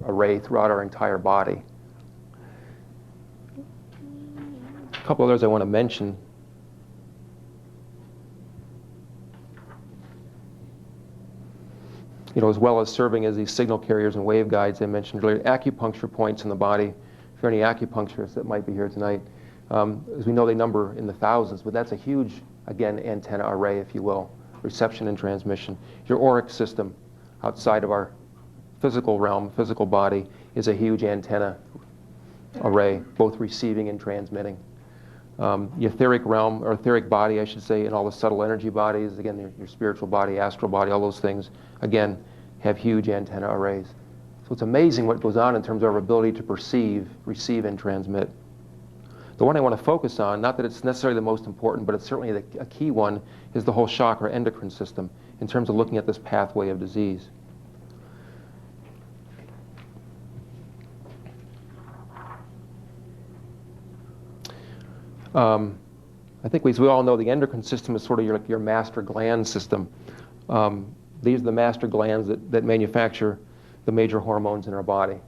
array throughout our entire body. A couple others I want to mention. As well as serving as these signal carriers and wave guides I mentioned earlier, acupuncture points in the body. If there are any acupuncturists that might be here tonight, as we know they number in the thousands, but that's a huge, again, antenna array, if you will, reception and transmission. Your auric system outside of our physical realm, physical body, is a huge antenna array, both receiving and transmitting. The etheric realm, or etheric body, I should say, and all the subtle energy bodies, again, your spiritual body, astral body, all those things, again, have huge antenna arrays. So it's amazing what goes on in terms of our ability to perceive, receive, and transmit. The one I want to focus on, not that it's necessarily the most important, but it's certainly a key one, is the whole chakra endocrine system in terms of looking at this pathway of disease. I think as we all know, the endocrine system is sort of your master gland system. These are the master glands that manufacture the major hormones in our body,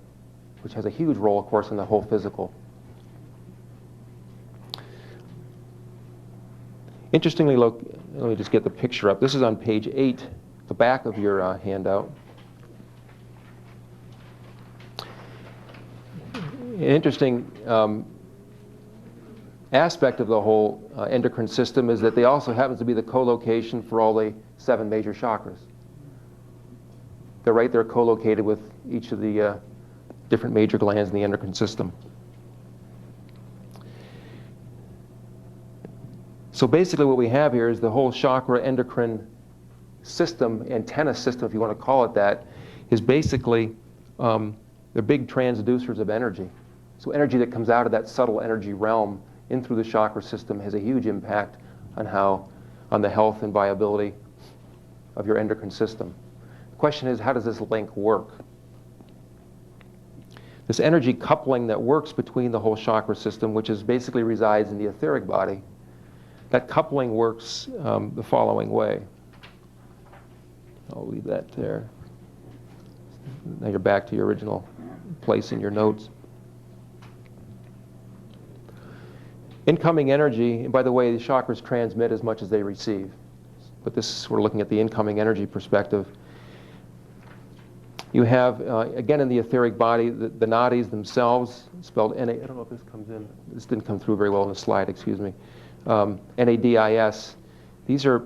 which has a huge role, of course, in the whole physical. Interestingly, look, let me just get the picture up. This is on page 8, the back of your handout. An interesting aspect of the whole endocrine system is that they also happen to be the co-location for all the 7 major chakras. They're right there co-located with each of the different major glands in the endocrine system. So basically what we have here is the whole chakra endocrine system, antenna system, if you want to call it that, is basically they're big transducers of energy. So energy that comes out of that subtle energy realm in through the chakra system has a huge impact on the health and viability of your endocrine system. The question is, how does this link work? This energy coupling that works between the whole chakra system, which basically resides in the etheric body, that coupling works the following way. I'll leave that there. Now you're back to your original place in your notes. Incoming energy, and by the way, the chakras transmit as much as they receive. But we're looking at the incoming energy perspective. You have, again, in the etheric body, the nadis themselves, spelled N-A, I don't know if this comes in. This didn't come through very well in the slide, excuse me. N-A-D-I-S. These are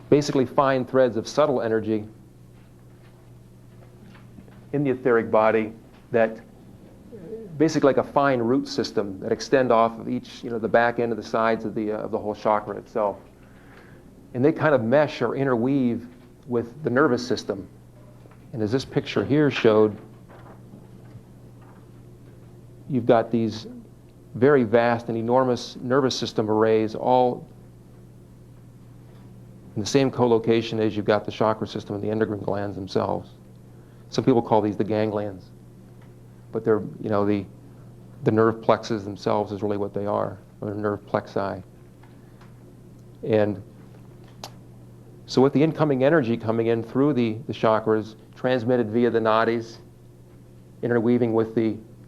basically fine threads of subtle energy in the etheric body that basically like a fine root system that extend off of each, the back end of the sides of the whole chakra itself. And they kind of mesh or interweave with the nervous system. And as this picture here showed, you've got these very vast and enormous nervous system arrays all in the same co-location as you've got the chakra system and the endocrine glands themselves. Some people call these the ganglions, but they're, the nerve plexes themselves is really what they are, or nerve plexi. And so with the incoming energy coming in through the chakras, transmitted via the nadis, interweaving with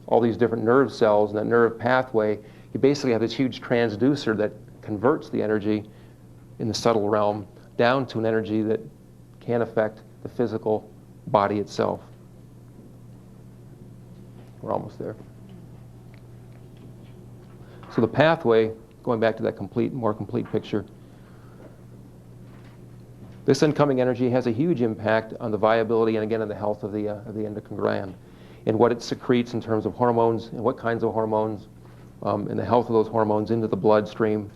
all these different nerve cells and that nerve pathway, you basically have this huge transducer that converts the energy in the subtle realm down to an energy that can affect the physical body itself. We're almost there. So the pathway, going back to that more complete picture, this incoming energy has a huge impact on the viability and again on the health of the endocrine gland and what it secretes in terms of hormones and what kinds of hormones and the health of those hormones into the bloodstream,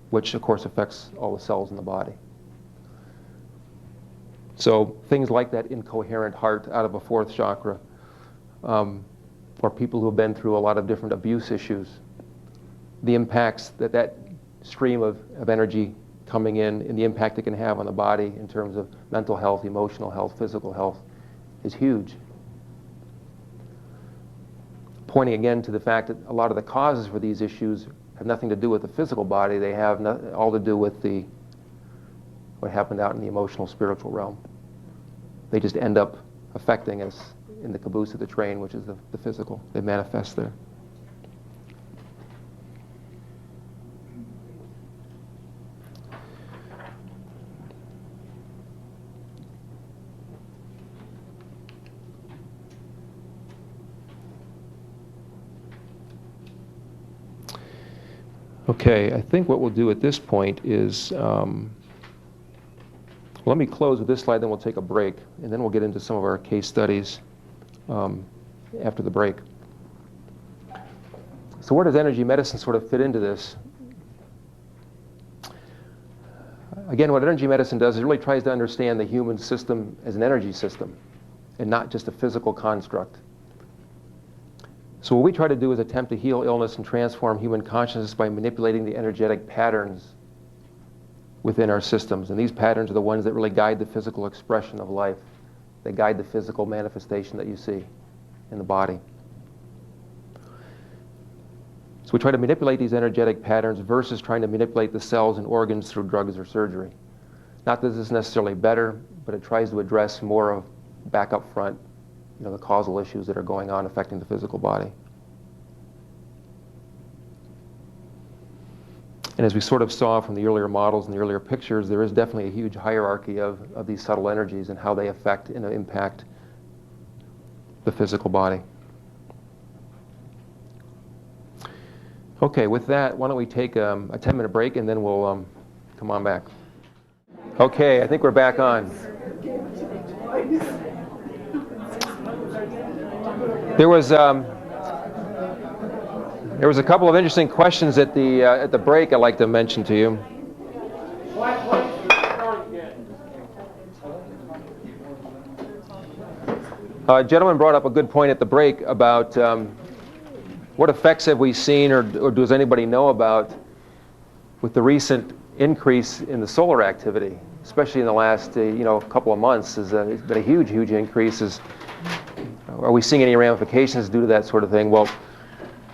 which of course affects all the cells in the body. So things like that incoherent heart out of a fourth chakra, or people who have been through a lot of different abuse issues, the impacts that stream of energy coming in and the impact it can have on the body in terms of mental health, emotional health, physical health is huge. Pointing again to the fact that a lot of the causes for these issues have nothing to do with the physical body. They have all to do with what happened out in the emotional, spiritual realm. They just end up affecting us in the caboose of the train, which is the physical. They manifest there. Okay, I think what we'll do at this point is, let me close with this slide, then we'll take a break, and then we'll get into some of our case studies after the break. So where does energy medicine sort of fit into this? Again, what energy medicine does is it really tries to understand the human system as an energy system and not just a physical construct. So what we try to do is attempt to heal illness and transform human consciousness by manipulating the energetic patterns within our systems. And these patterns are the ones that really guide the physical expression of life. They guide the physical manifestation that you see in the body. So we try to manipulate these energetic patterns versus trying to manipulate the cells and organs through drugs or surgery. Not that this is necessarily better, but it tries to address more of back up front, the causal issues that are going on affecting the physical body. And as we sort of saw from the earlier models and the earlier pictures, there is definitely a huge hierarchy of these subtle energies and how they affect and impact the physical body. Okay, with that, why don't we take a 10-minute break and then we'll come on back. Okay, I think we're back on. There was a couple of interesting questions at the break I'd like to mention to you. A gentleman brought up a good point at the break about what effects have we seen or does anybody know about with the recent increase in the solar activity, especially in the last couple of months. It's been a huge increase. Are we seeing any ramifications due to that sort of thing? Well,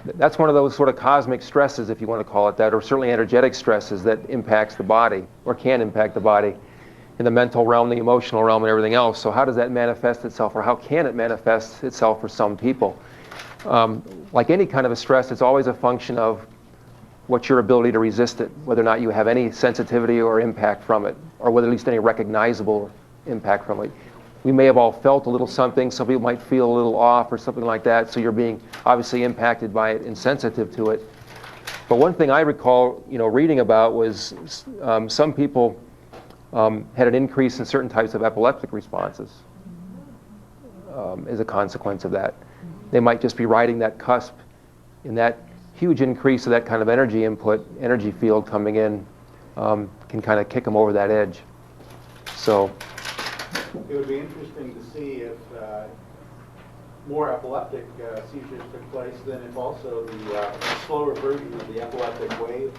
that's one of those sort of cosmic stresses, if you want to call it that, or certainly energetic stresses that impacts the body or can impact the body in the mental realm, the emotional realm, and everything else. So how does that manifest itself, or how can it manifest itself for some people? Like any kind of a stress, it's always a function of what's your ability to resist it, whether or not you have any sensitivity or impact from it, or whether at least any recognizable impact from it. We may have all felt a little something. Some people might feel a little off or something like that, so you're being obviously impacted by it and sensitive to it. But one thing I recall, reading about was some people had an increase in certain types of epileptic responses as a consequence of that. They might just be riding that cusp, and that huge increase of that kind of energy input, energy field coming in, can kind of kick them over that edge. So it would be interesting to see if more epileptic seizures took place, then if also the slower version of the epileptic wave,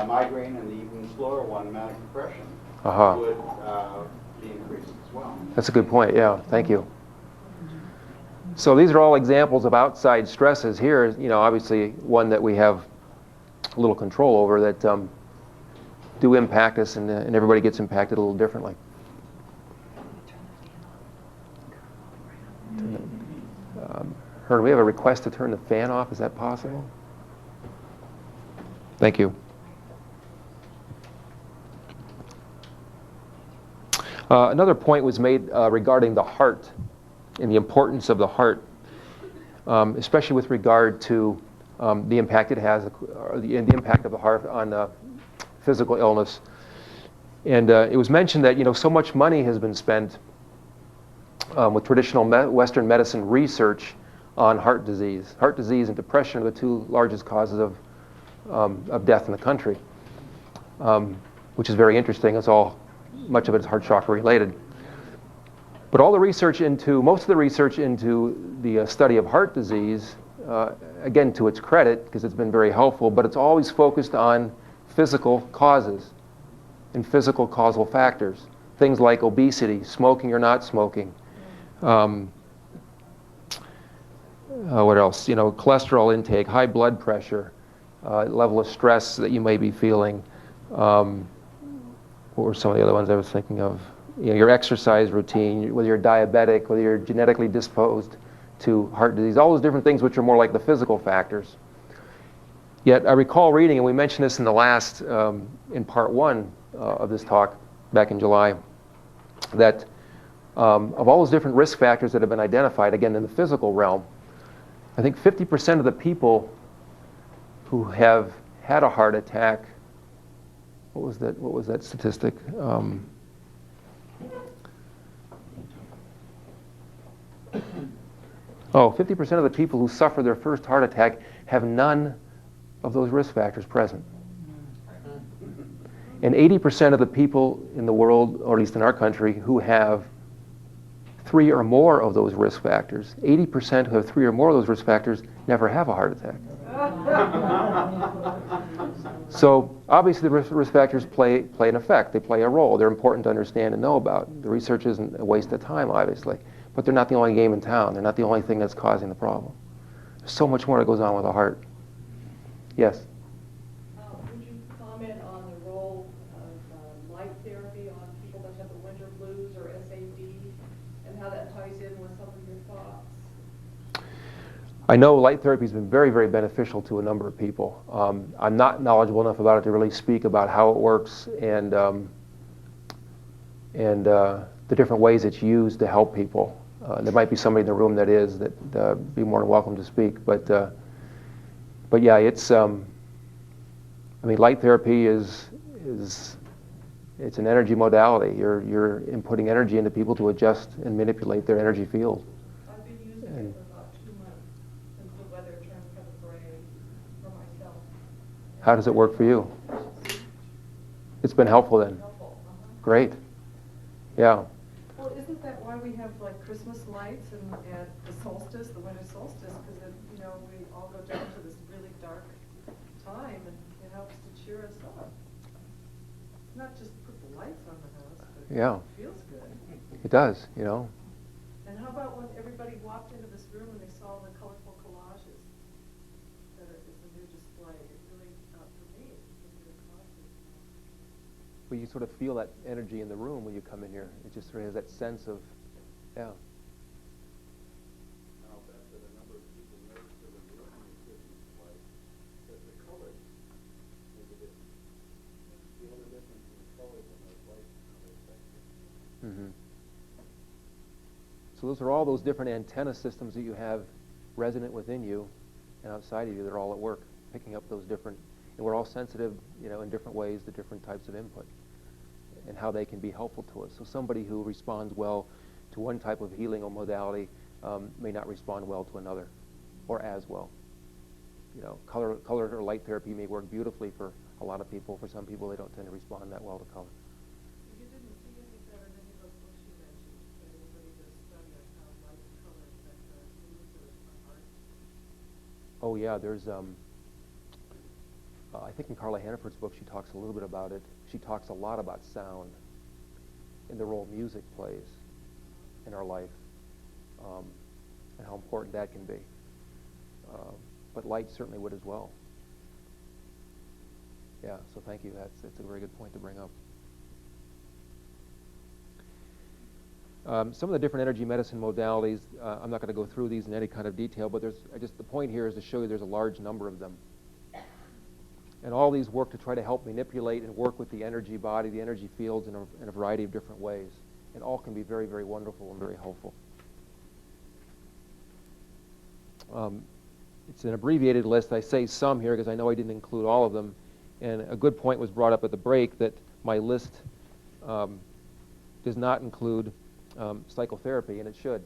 migraine, and the even slower one, manic depression, would be increased as well. That's a good point, yeah, thank you. So these are all examples of outside stresses. Here, obviously one that we have a little control over that do impact us, and everybody gets impacted a little differently. Heard, we have a request to turn the fan off. Is that possible? Thank you. Another point was made regarding the heart and the importance of the heart, especially with regard to the impact it has, or the impact of the heart on physical illness. And it was mentioned that so much money has been spent with traditional Western medicine research on heart disease. Heart disease and depression are the two largest causes of death in the country, which is very interesting. Much of it is heart chakra related. But most of the research into the study of heart disease, again, to its credit, because it's been very helpful, but it's always focused on physical causes and physical causal factors. Things like obesity, smoking or not smoking. What else? Cholesterol intake, high blood pressure, level of stress that you may be feeling. What were some of the other ones I was thinking of? Your exercise routine, whether you're diabetic, whether you're genetically disposed to heart disease, all those different things which are more like the physical factors. Yet I recall reading, and we mentioned this in the last, in part 1 of this talk back in July, that of all those different risk factors that have been identified, again, in the physical realm, I think 50% of the people who have had a heart attack, what was that statistic? 50% of the people who suffer their first heart attack have none of those risk factors present. And 80% of the people in the world, or at least in our country, who have 3 or more of those risk factors, 80% who have 3 or more of those risk factors never have a heart attack. So obviously the risk factors play an effect. They play a role. They're important to understand and know about. The research isn't a waste of time, obviously. But they're not the only game in town. They're not the only thing that's causing the problem. There's so much more that goes on with the heart. Yes? Would you comment on the role of light therapy on people that have the winter blues or SAD, and how that ties in with some of your thoughts? I know light therapy has been very, very beneficial to a number of people. I'm not knowledgeable enough about it to really speak about how it works and the different ways it's used to help people. There might be somebody in the room that is, that be more than welcome to speak. But yeah, it's. Light therapy is it's an energy modality. You're inputting energy into people to adjust and manipulate their energy field. I've been using it for about 2 months since the weather turned kind of gray for myself. How does it work for you? It's been helpful then. Helpful. Great. Yeah. Well, isn't that why we have like Christmas lights and the solstice, the winter solstice? Because we all go down to this really dark time, and it helps to cheer us up. Not just put the lights on the house, but Yeah. it feels good. It does. And how about when everybody walked into this room and they saw the colorful collages that is the new display? It really, for me, it's a good causes. Well, you sort of feel that energy in the room when you come in here. It just sort of has that sense of, yeah. I'll bet that a number of people noticed that when you're looking at Christmas lights, that the colors make a difference. Feel the difference in the colors on those lights and how they affect you. Mm-hmm. So those are all those different antenna systems that you have resonant within you and outside of you that are all at work, picking up those different, and we're all sensitive, in different ways to different types of input and how they can be helpful to us. So somebody who responds well to one type of healing or modality may not respond well to another, or as well. Color or light therapy may work beautifully for a lot of people. For some people, they don't tend to respond that well to color. You didn't see any better in any of those books you mentioned. Oh yeah, there's, I think in Carla Hannaford's book she talks a little bit about it. She talks a lot about sound and the role music plays in our life, and how important that can be. But light certainly would as well. Yeah, so thank you. That's a very good point to bring up. Some of the different energy medicine modalities, I'm not going to go through these in any kind of detail, but the point here is to show you there's a large number of them. And all these work to try to help manipulate and work with the energy body, the energy fields in a variety of different ways. And all can be very, very wonderful and very helpful. It's an abbreviated list. I say some here because I know I didn't include all of them. And a good point was brought up at the break that my list does not include psychotherapy, and it should.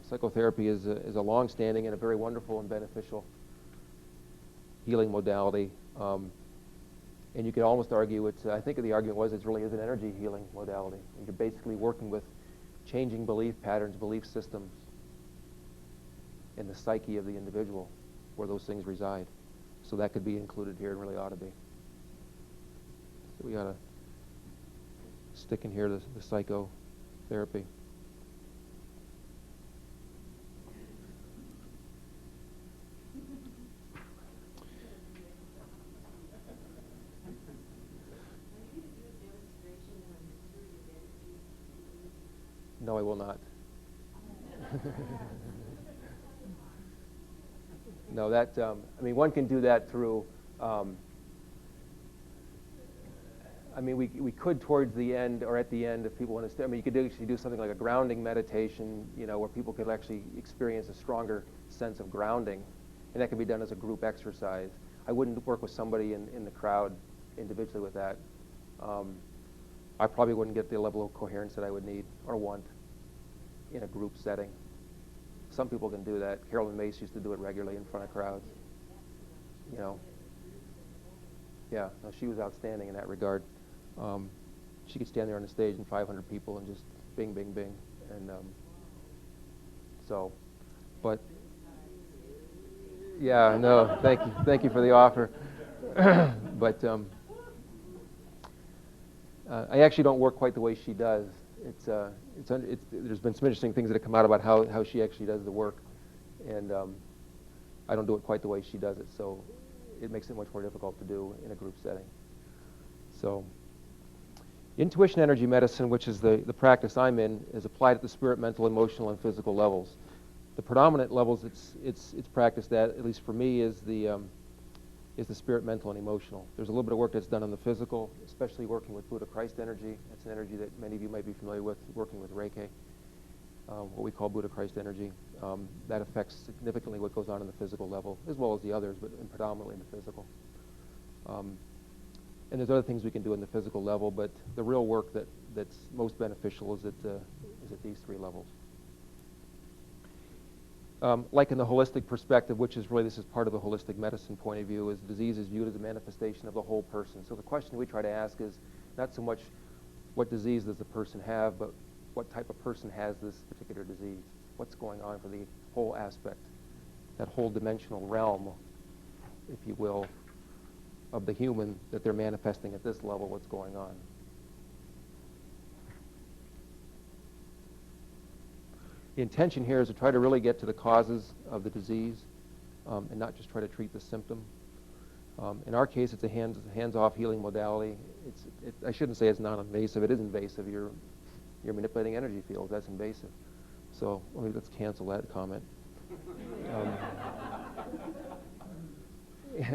Psychotherapy is a long-standing and a very wonderful and beneficial healing modality. And you could almost argue I think the argument was it really is an energy healing modality. You're basically working with changing belief patterns, belief systems in the psyche of the individual where those things reside. So that could be included here and really ought to be. So we ought to stick in here the psychotherapy. No, I will not. No, one can do that through, we could towards the end or at the end if people want to you could actually do something like a grounding meditation, where people could actually experience a stronger sense of grounding, and that can be done as a group exercise. I wouldn't work with somebody in the crowd individually with that. I probably wouldn't get the level of coherence that I would need or want in a group setting. Some people can do that. Carolyn Mace used to do it regularly in front of crowds. Yeah, no, she was outstanding in that regard. She could stand there on the stage in 500 people and just bing, bing, bing. And but yeah, no, thank you for the offer. But I actually don't work quite the way she does. There's been some interesting things that have come out about how she actually does the work, and I don't do it quite the way she does it, so it makes it much more difficult to do in a group setting. So, intuition energy medicine, which is the practice I'm in, is applied at the spirit, mental, emotional, and physical levels. The predominant levels it's practiced at least for me, is the spirit, mental, and emotional. There's a little bit of work that's done on the physical, especially working with Buddha Christ energy. It's an energy that many of you might be familiar with, working with Reiki, what we call Buddha Christ energy. That affects significantly what goes on in the physical level, as well as the others, but predominantly in the physical. And there's other things we can do in the physical level, but the real work that's most beneficial is at these three levels. Like in the holistic perspective, which is really, this is part of the holistic medicine point of view, is disease is viewed as a manifestation of the whole person. So the question we try to ask is not so much what disease does the person have, but what type of person has this particular disease. What's going on for the whole aspect, that whole dimensional realm, if you will, of the human that they're manifesting at this level, what's going on. The intention here is to try to really get to the causes of the disease and not just try to treat the symptom. In our case, it's a hands-off healing modality. I shouldn't say it's non-invasive. It is invasive. You're manipulating energy fields. That's invasive. So let's cancel that comment.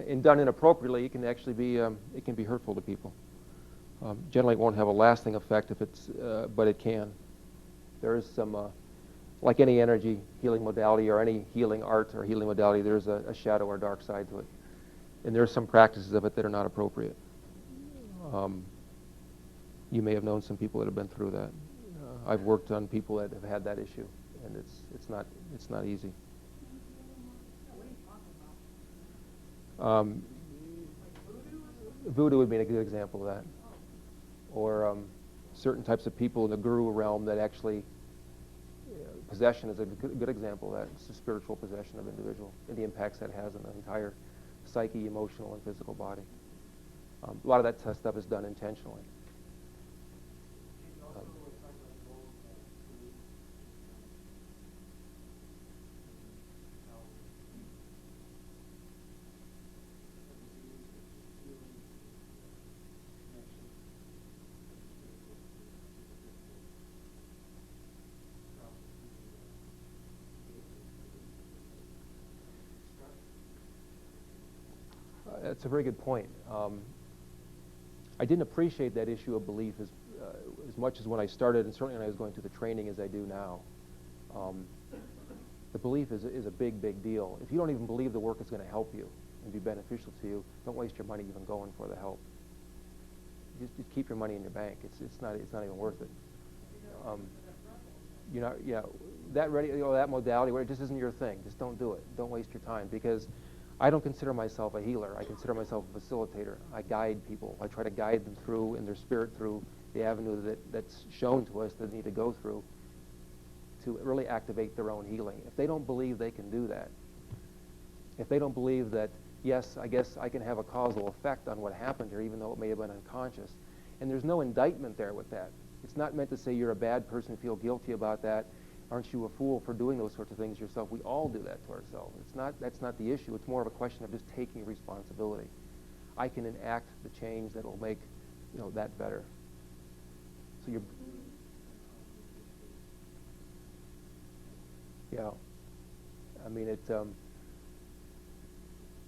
And done inappropriately, it can actually be it can be hurtful to people. Generally, it won't have a lasting effect but it can. There is some. Like any energy healing modality or any healing art or healing modality, there's a shadow or dark side to it. And there are some practices of it that are not appropriate. You may have known some people that have been through that. I've worked on people that have had that issue, and it's not easy. Voodoo would be a good example of that. Or certain types of people in the guru realm that actually possession is a good example of that. It's the spiritual possession of individual and the impacts that has on the entire psyche, emotional, and physical body. A lot of that stuff is done intentionally. That's a very good point. I didn't appreciate that issue of belief as much as when I started, and certainly when I was going through the training as I do now. The belief is a big, big deal. If you don't even believe the work is going to help you and be beneficial to you, don't waste your money even going for the help. Just keep your money in your bank. It's not even worth it. That modality where it just isn't your thing. Just don't do it. Don't waste your time, because I don't consider myself a healer. I consider myself a facilitator. I guide people. I try to guide them through, in their spirit, through the avenue that's shown to us that they need to go through to really activate their own healing. If they don't believe they can do that, if they don't believe that, yes, I guess I can have a causal effect on what happened here, even though it may have been unconscious, and there's no indictment there with that. It's not meant to say you're a bad person, feel guilty about that. Aren't you a fool for doing those sorts of things yourself? We all do that to ourselves. That's not the issue. It's more of a question of just taking responsibility. I can enact the change that will make, that better. So you're, yeah.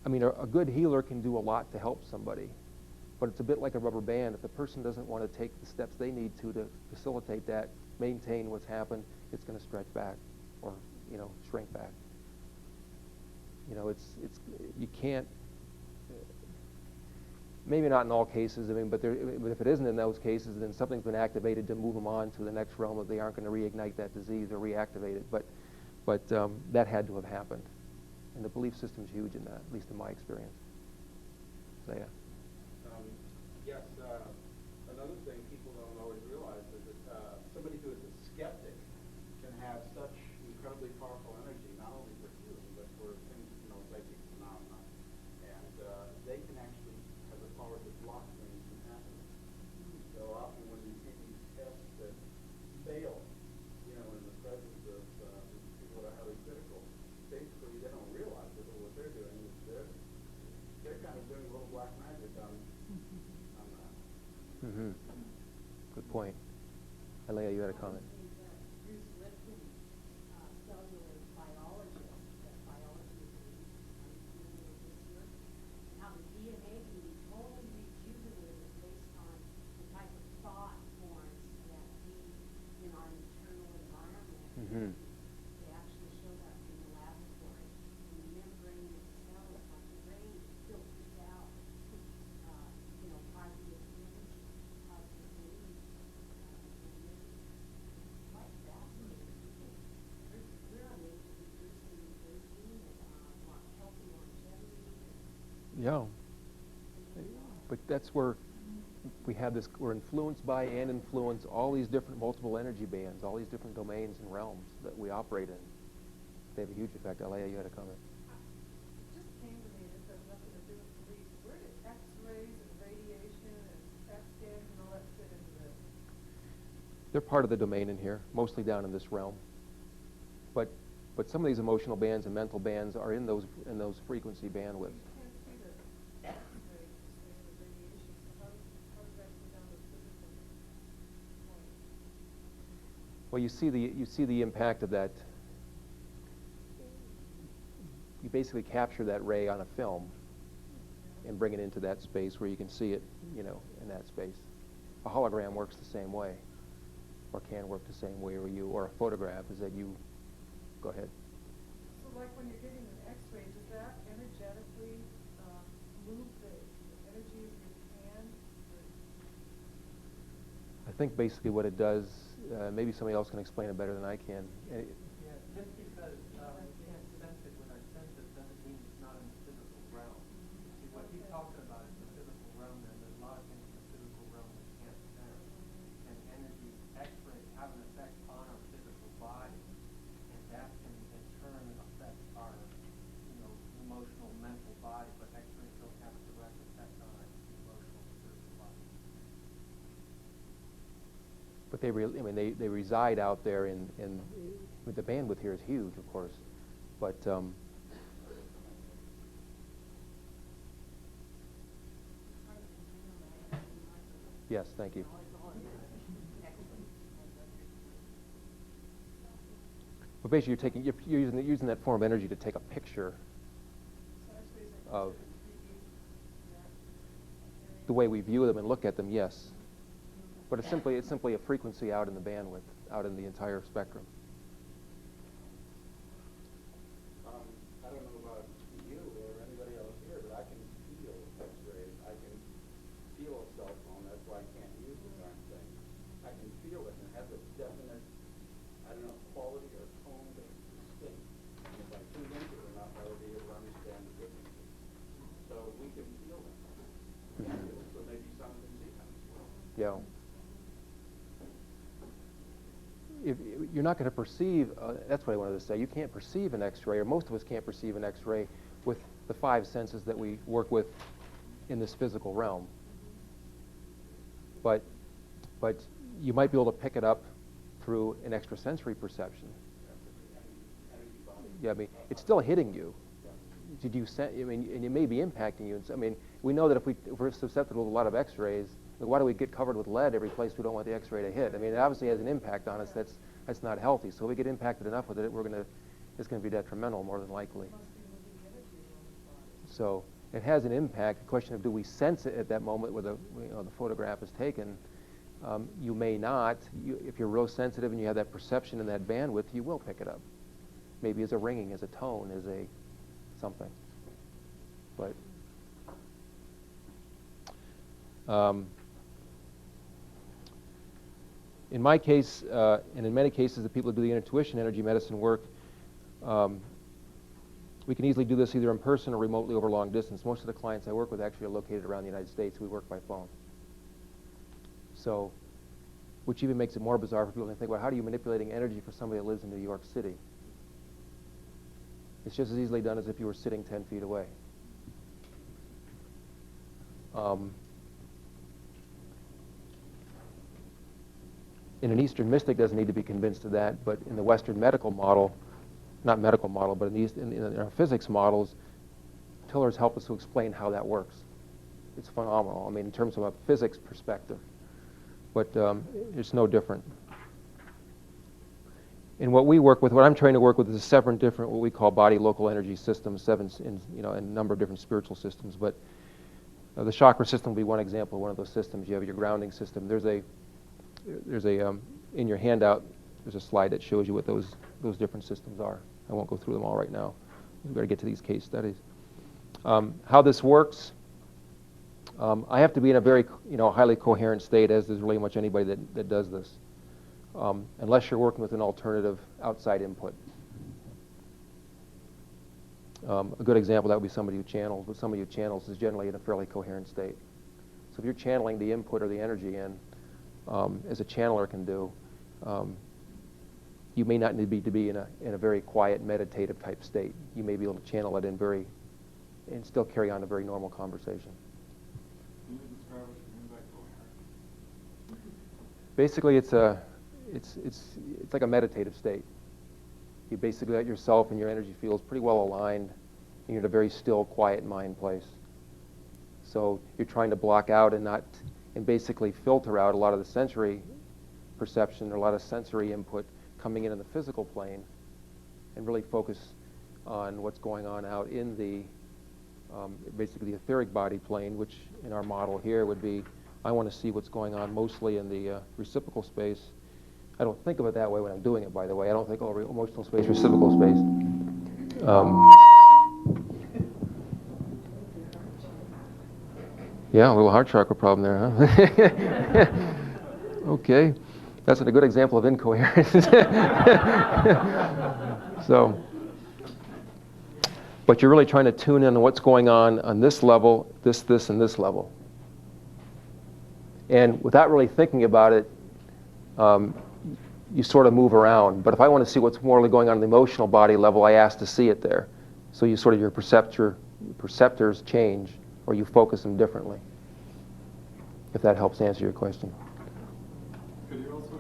A good healer can do a lot to help somebody, but it's a bit like a rubber band. If the person doesn't want to take the steps they need to facilitate that, maintain what's happened, it's going to stretch back or, shrink back. You can't, maybe not in all cases, but if it isn't in those cases, then something's been activated to move them on to the next realm that they aren't going to reignite that disease or reactivate it. But that had to have happened. And the belief system's huge in that, at least in my experience. So, yeah. Yes, another thing people don't always realize is that somebody who is a skeptic can have such incredibly powerful energy, not only for healing, but for things, psychic phenomena. And they can actually have the power to block things from happening. So often when you see these tests that fail, in the presence of people that are highly critical, basically they don't realize that what they're doing is they're kind of doing a little black magic on that. Mm-hmm. Good point. Alea, you had a comment. Mm-hmm. They actually show that in the laboratory. And the membrane itself, like the brain, filters out, positive energy, positive waves. And it's quite fascinating. We're unable to reduce the aging and healthy longevity. Yeah. But that's where we have this, we're influenced by and influence all these different multiple energy bands, all these different domains and realms that we operate in. They have a huge effect. Alea, you had a comment. It just came to me, this has nothing to do with beliefs. Where did X-rays and radiation and CAT scans and all that fit into this? They're part of the domain in here, mostly down in this realm. But some of these emotional bands and mental bands are in those frequency bandwidths. You can't see the X-ray, the radiation, so how does that go down to the physical point? Well, you see the impact of that. You basically capture that ray on a film and bring it into that space where you can see it, in that space. A hologram works the same way, or can work the same way, or a photograph is that you, go ahead. So like when you're getting an X-ray, does that energetically move the energy of your hand? I think basically what it does, maybe somebody else can explain it better than I can. Yeah, just because we can't sense it with our senses doesn't mean it's not in the physical realm. See, what he's talking about is the physical realm, and there's a lot of things in the physical realm we can't sense. And energy, X-rays have an effect on our physical body. But they reside out there in the bandwidth here is huge, of course, but yes, thank you. But basically, you're using that form of energy to take a picture of the way we view them and look at them. Yes, but it's simply a frequency out in the bandwidth, out in the entire spectrum. I don't know about you or anybody else here, but I can feel X-rays. I can feel a cell phone. That's why I can't use the darn thing. I can feel it and it has a definite, I don't know, quality or tone that's distinct. And if I tune into it enough, I will be able to understand the differences. So we can feel them. So maybe some can see them as well. Yeah. If you're not going to perceive, that's what I wanted to say, you can't perceive an X-ray, or most of us can't perceive an X-ray with the 5 senses that we work with in this physical realm. But you might be able to pick it up through an extrasensory perception. Yeah, I mean, it's still hitting you. Did you sense? I mean, and it may be impacting you. I mean, we know that if we're susceptible to a lot of X-rays, why do we get covered with lead every place we don't want the X-ray to hit? I mean, it obviously has an impact on us that's not healthy. So if we get impacted enough with it, it's going to be detrimental more than likely. So it has an impact. The question of do we sense it at that moment where the photograph is taken? You may not. If you're real sensitive and you have that perception and that bandwidth, you will pick it up. Maybe as a ringing, as a tone, as a something. But in my case, and in many cases, the people who do the intuition energy medicine work, we can easily do this either in person or remotely over long distance. Most of the clients I work with actually are located around the United States. We work by phone. So, which even makes it more bizarre for people to think, well, how are you manipulating energy for somebody that lives in New York City? It's just as easily done as if you were sitting 10 feet away. And an Eastern mystic doesn't need to be convinced of that, but in the Western medical model, not medical model, but in our physics models, Tillers help us to explain how that works. It's phenomenal. I mean, in terms of a physics perspective, but it's no different. And what I'm trying to work with is 7 different, what we call body local energy systems, and a number of different spiritual systems. But the chakra system will be one example of one of those systems. You have your grounding system. There's a in your handout, there's a slide that shows you what those different systems are. I won't go through them all right now. We've got to get to these case studies. How this works, I have to be in a very highly coherent state, as there's really much anybody that does this, unless you're working with an alternative outside input. A good example, that would be somebody who channels, but somebody who channels is generally in a fairly coherent state. So if you're channeling the input or the energy in, as a channeler can do, you may not need to be in a very quiet, meditative type state. You may be able to channel it and still carry on a very normal conversation. Can you describe what you mean by coherent? Basically, it's like a meditative state. You basically let yourself and your energy fields pretty well aligned, and you're in a very still, quiet mind place. So you're trying to block out and basically filter out a lot of the sensory perception or a lot of sensory input coming in the physical plane, and really focus on what's going on out in the basically the etheric body plane, which in our model here would be, I want to see what's going on mostly in the reciprocal space. I don't think of it that way when I'm doing it, by the way. I don't think, oh, emotional space, reciprocal space. Yeah, a little heart chakra problem there, huh? Okay. That's a good example of incoherence. So, but you're really trying to tune in on what's going on this level, this, and this level. And without really thinking about it, you sort of move around. But if I want to see what's more going on the emotional body level, I ask to see it there. So you sort of, your perceptors change, or you focus them differently. If that helps answer your question. Could you also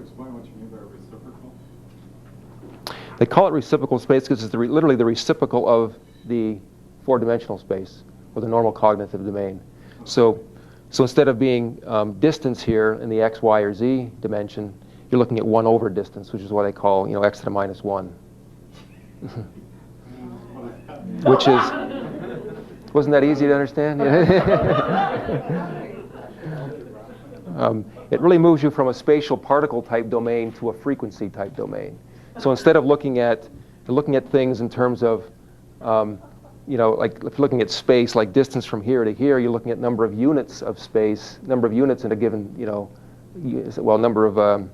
They call it reciprocal space because it's literally the reciprocal of the four-dimensional space, or the normal cognitive domain. So instead of being distance here in the x, y, or z dimension, you're looking at 1 over distance, which is what I call, x to the minus 1. Which is, wasn't that easy to understand? It really moves you from a spatial particle type domain to a frequency type domain. So instead of looking at things in terms of, like if you're looking at space, like distance from here to here, you're looking at number of units of space, number of units in a given, number of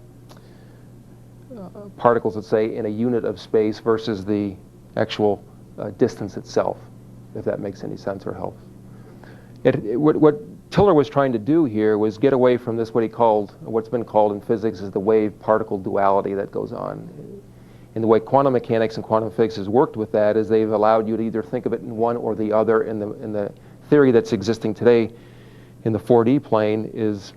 particles, let's say, in a unit of space versus the actual distance itself, if that makes any sense or helps. What Tiller was trying to do here was get away from this, what's been called in physics is the wave-particle duality that goes on. And the way quantum mechanics and quantum physics has worked with that is they've allowed you to either think of it in one or the other. In the theory that's existing today in the 4D plane is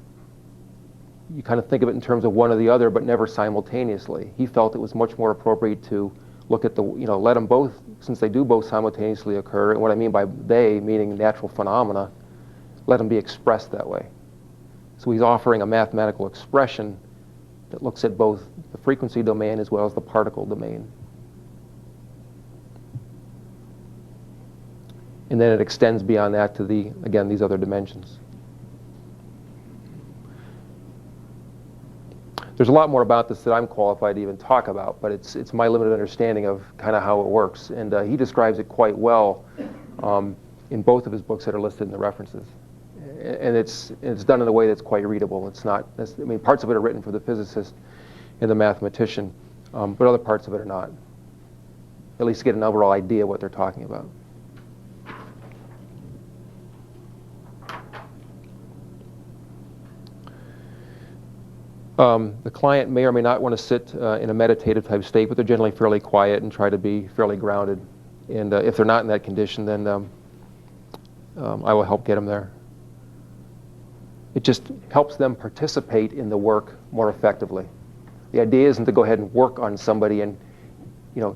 you kind of think of it in terms of one or the other, but never simultaneously. He felt it was much more appropriate to look at let them both, since they do both simultaneously occur, and what I mean by they, meaning natural phenomena, let them be expressed that way. So he's offering a mathematical expression that looks at both the frequency domain as well as the particle domain. And then it extends beyond that to these other dimensions. There's a lot more about this that I'm qualified to even talk about, but it's my limited understanding of kind of how it works. And he describes it quite well in both of his books that are listed in the references. And it's done in a way that's quite readable. It's not, parts of it are written for the physicist and the mathematician, but other parts of it are not. At least to get an overall idea of what they're talking about. The client may or may not want to sit in a meditative type state, but they're generally fairly quiet and try to be fairly grounded. And if they're not in that condition, then I will help get them there. It just helps them participate in the work more effectively. The idea isn't to go ahead and work on somebody and,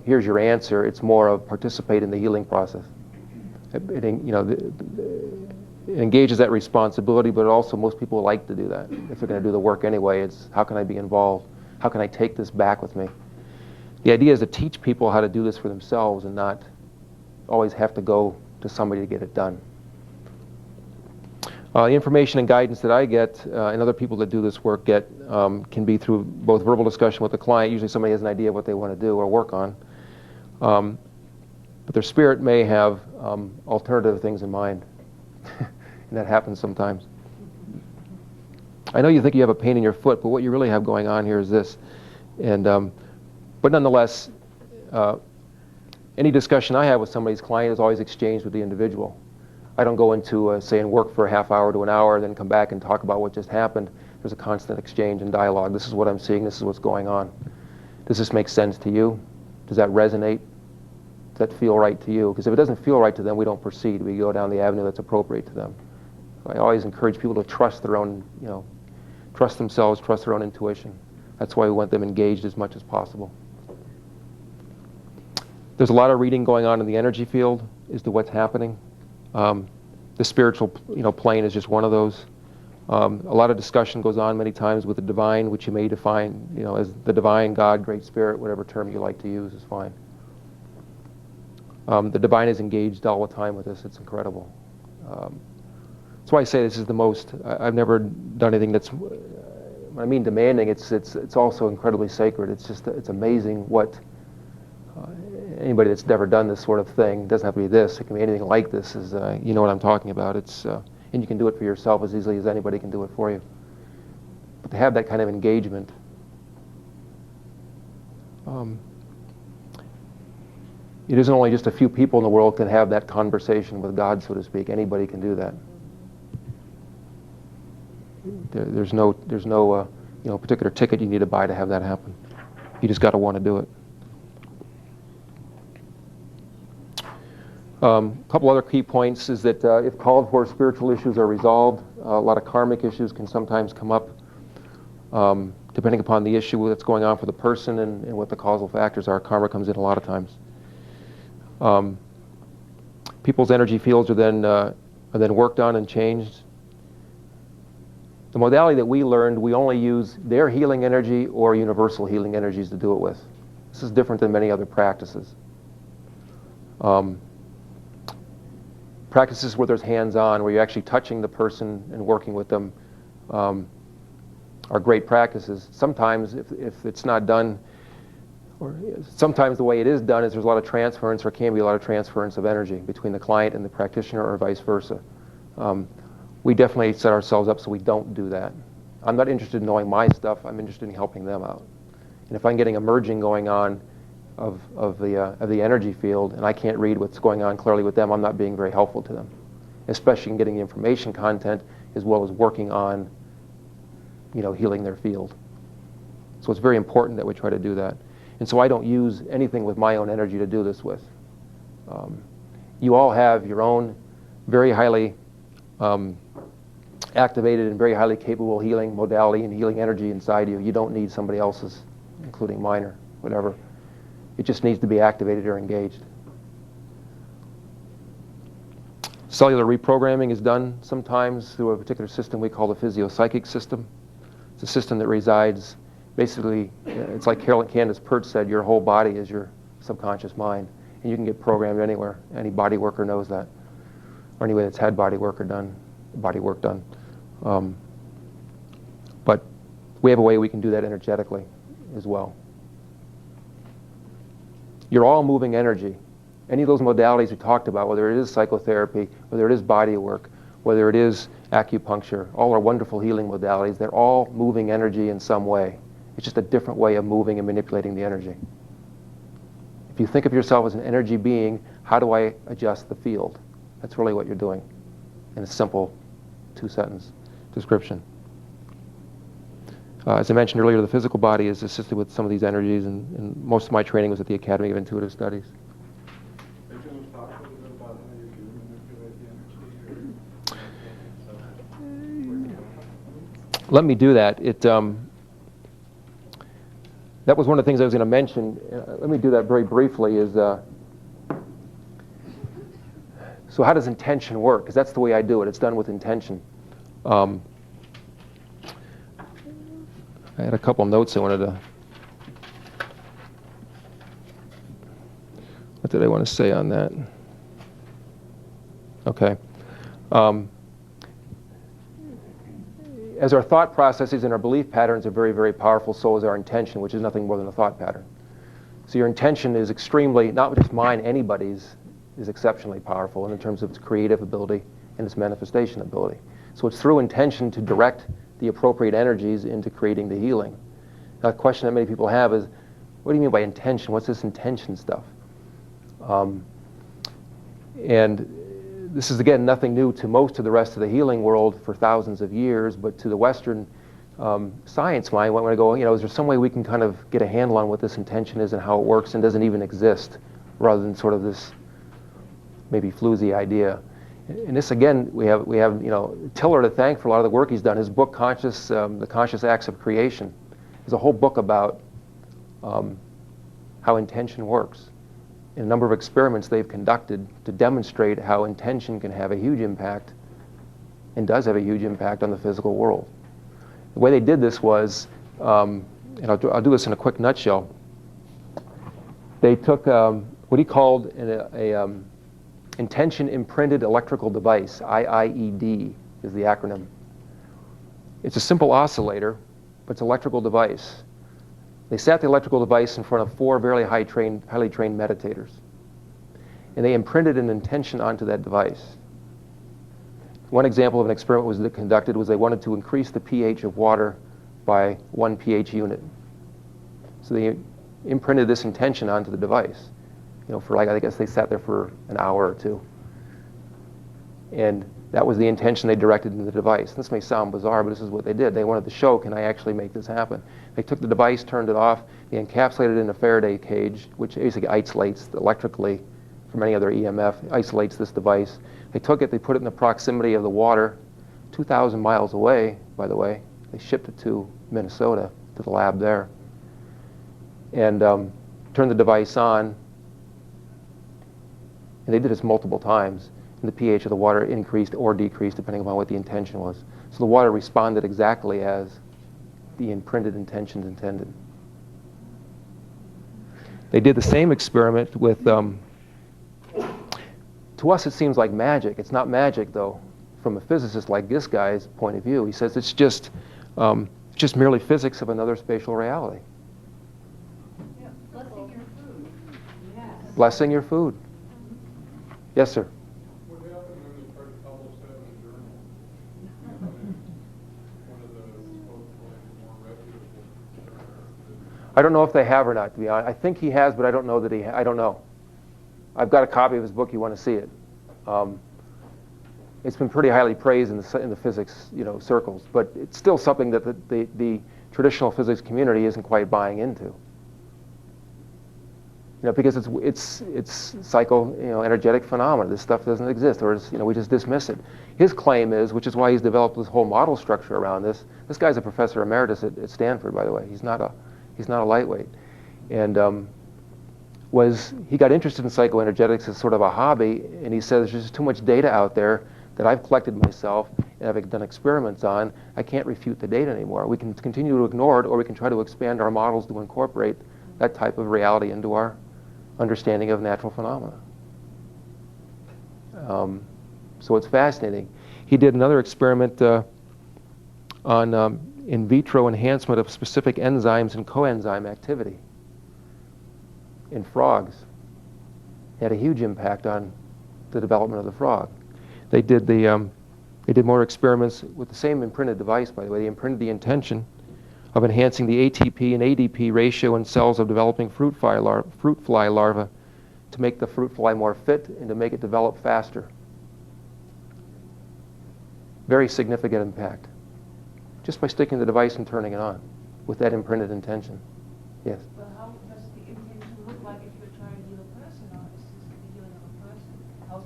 here's your answer. It's more of participate in the healing process. It engages that responsibility, but also most people like to do that. If they're going to do the work anyway, it's how can I be involved? How can I take this back with me? The idea is to teach people how to do this for themselves and not always have to go to somebody to get it done. The information and guidance that I get and other people that do this work get can be through both verbal discussion with the client. Usually somebody has an idea of what they want to do or work on. But their spirit may have alternative things in mind. And that happens sometimes. I know you think you have a pain in your foot, but what you really have going on here is this. And but nonetheless, any discussion I have with somebody's client is always exchanged with the individual. I don't go into, say, and work for a half hour to an hour, then come back and talk about what just happened. There's a constant exchange and dialogue. This is what I'm seeing. This is what's going on. Does this make sense to you? Does that resonate? Does that feel right to you? Because if it doesn't feel right to them, we don't proceed. We go down the avenue that's appropriate to them. So I always encourage people to trust their own, trust themselves, trust their own intuition. That's why we want them engaged as much as possible. There's a lot of reading going on in the energy field as to what's happening. The spiritual, plane is just one of those. A lot of discussion goes on many times with the divine, which you may define, as the divine, God, Great Spirit, whatever term you like to use is fine. The divine is engaged all the time with this. It's incredible. That's why I say this is the most. I've never done anything that's. When I mean demanding, it's also incredibly sacred. It's amazing what. Anybody that's never done this sort of thing, it doesn't have to be this, it can be anything like this, is you know what I'm talking about. And you can do it for yourself as easily as anybody can do it for you. But to have that kind of engagement, it isn't only just a few people in the world can have that conversation with God, so to speak. Anybody can do that. There's no particular ticket you need to buy to have that happen. You just got to want to do it. A couple other key points is that if called for, spiritual issues are resolved. A lot of karmic issues can sometimes come up. depending upon the issue that's going on for the person and what the causal factors are. Karma comes in a lot of times. People's energy fields are then worked on and changed. The modality that we learned, we only use their healing energy or universal healing energies to do it with. This is different than many other practices. Practices where there's hands-on, where you're actually touching the person and working with them, are great practices. Sometimes, if it's not done, or sometimes the way it is done is there's a lot of transference, or can be a lot of transference of energy between the client and the practitioner, or vice versa. We definitely set ourselves up so we don't do that. I'm not interested in knowing my stuff. I'm interested in helping them out. And if I'm getting a merging going on of the energy field, and I can't read what's going on clearly with them, I'm not being very helpful to them, especially in getting the information content as well as working on, healing their field. So it's very important that we try to do that. And so I don't use anything with my own energy to do this with. You all have your own very highly activated and very highly capable healing modality and healing energy inside you. You don't need somebody else's, including mine or whatever. It just needs to be activated or engaged. Cellular reprogramming is done sometimes through a particular system we call the physio-psychic system. It's a system that resides, basically, it's like Candace Pert said, your whole body is your subconscious mind. And you can get programmed anywhere. Any body worker knows that. Or anybody that's had body work done. But we have a way we can do that energetically as well. You're all moving energy. Any of those modalities we talked about, whether it is psychotherapy, whether it is body work, whether it is acupuncture, all are wonderful healing modalities. They're all moving energy in some way. It's just a different way of moving and manipulating the energy. If you think of yourself as an energy being, how do I adjust the field? That's really what you're doing in a simple 2-sentence description. As I mentioned earlier, the physical body is assisted with some of these energies, and most of my training was at the Academy of Intuitive Studies. Are you going to talk a little bit about how you do manipulate the energy? Let me do that. That was one of the things I was going to mention. Let me do that very briefly. So how does intention work? Because that's the way I do it. It's done with intention. I had a couple notes I wanted to... What did I want to say on that? Okay. As our thought processes and our belief patterns are very, very powerful, so is our intention, which is nothing more than a thought pattern. So your intention is extremely, not just mine, anybody's, is exceptionally powerful in terms of its creative ability and its manifestation ability. So it's through intention to direct the appropriate energies into creating the healing. Now, the question that many people have is, what do you mean by intention? What's this intention stuff? And this is, again, nothing new to most of the rest of the healing world for thousands of years, but to the Western science mind, when I go, is there some way we can kind of get a handle on what this intention is and how it works and doesn't even exist, rather than sort of this maybe floozy idea? And this, again, we have Tiller to thank for a lot of the work he's done. His book, The Conscious Acts of Creation, is a whole book about how intention works. In a number of experiments they've conducted to demonstrate how intention can have a huge impact, and does have a huge impact on the physical world. The way they did this was, and I'll do this in a quick nutshell, they took what he called an intention imprinted electrical device, IIED is the acronym. It's a simple oscillator, but it's an electrical device. They sat the electrical device in front of 4 very highly trained meditators, and they imprinted an intention onto that device. One example of an experiment that conducted was they wanted to increase the pH of water by 1 pH unit. So they imprinted this intention onto the device. For I guess they sat there for an hour or 2. And that was the intention they directed in the device. This may sound bizarre, but this is what they did. They wanted to show, can I actually make this happen? They took the device, turned it off, they encapsulated it in a Faraday cage, which basically isolates electrically from any other EMF, isolates this device. They took it, they put it in the proximity of the water, 2,000 miles away, by the way. They shipped it to Minnesota, to the lab there. And turned the device on, and they did this multiple times, and the pH of the water increased or decreased depending upon what the intention was. So the water responded exactly as the imprinted intentions intended. They did the same experiment with, to us it seems like magic. It's not magic though, from a physicist like this guy's point of view. He says it's just merely physics of another spatial reality. Yeah, blessing your food. Yes. Blessing your food. Yes, sir. What happened when they tried to publish that in a journal? One of the supposedly more reputable. I don't know if they have or not, to be honest. I think he has, but I don't know that I don't know. I've got a copy of his book. You want to see it? It's been pretty highly praised in the physics, circles, but it's still something that the traditional physics community isn't quite buying into. Because it's energetic phenomena. This stuff doesn't exist, or we just dismiss it. His claim is, which is why he's developed this whole model structure around this. This guy's a professor emeritus at Stanford, by the way. He's not a lightweight, and he got interested in psychoenergetics as sort of a hobby, and he says there's just too much data out there that I've collected myself and I've done experiments on. I can't refute the data anymore. We can continue to ignore it, or we can try to expand our models to incorporate that type of reality into our understanding of natural phenomena. So it's fascinating. He did another experiment on in vitro enhancement of specific enzymes and coenzyme activity in frogs. It had a huge impact on the development of the frog. They did more experiments with the same imprinted device, by the way. They imprinted the intention of enhancing the ATP and ADP ratio in cells of developing fruit fly larvae to make the fruit fly more fit and to make it develop faster. Very significant impact. Just by sticking the device and turning it on with that imprinted intention. Yes? Well, how does the intention look like if you're trying to heal a person, or is this the healing of a person? How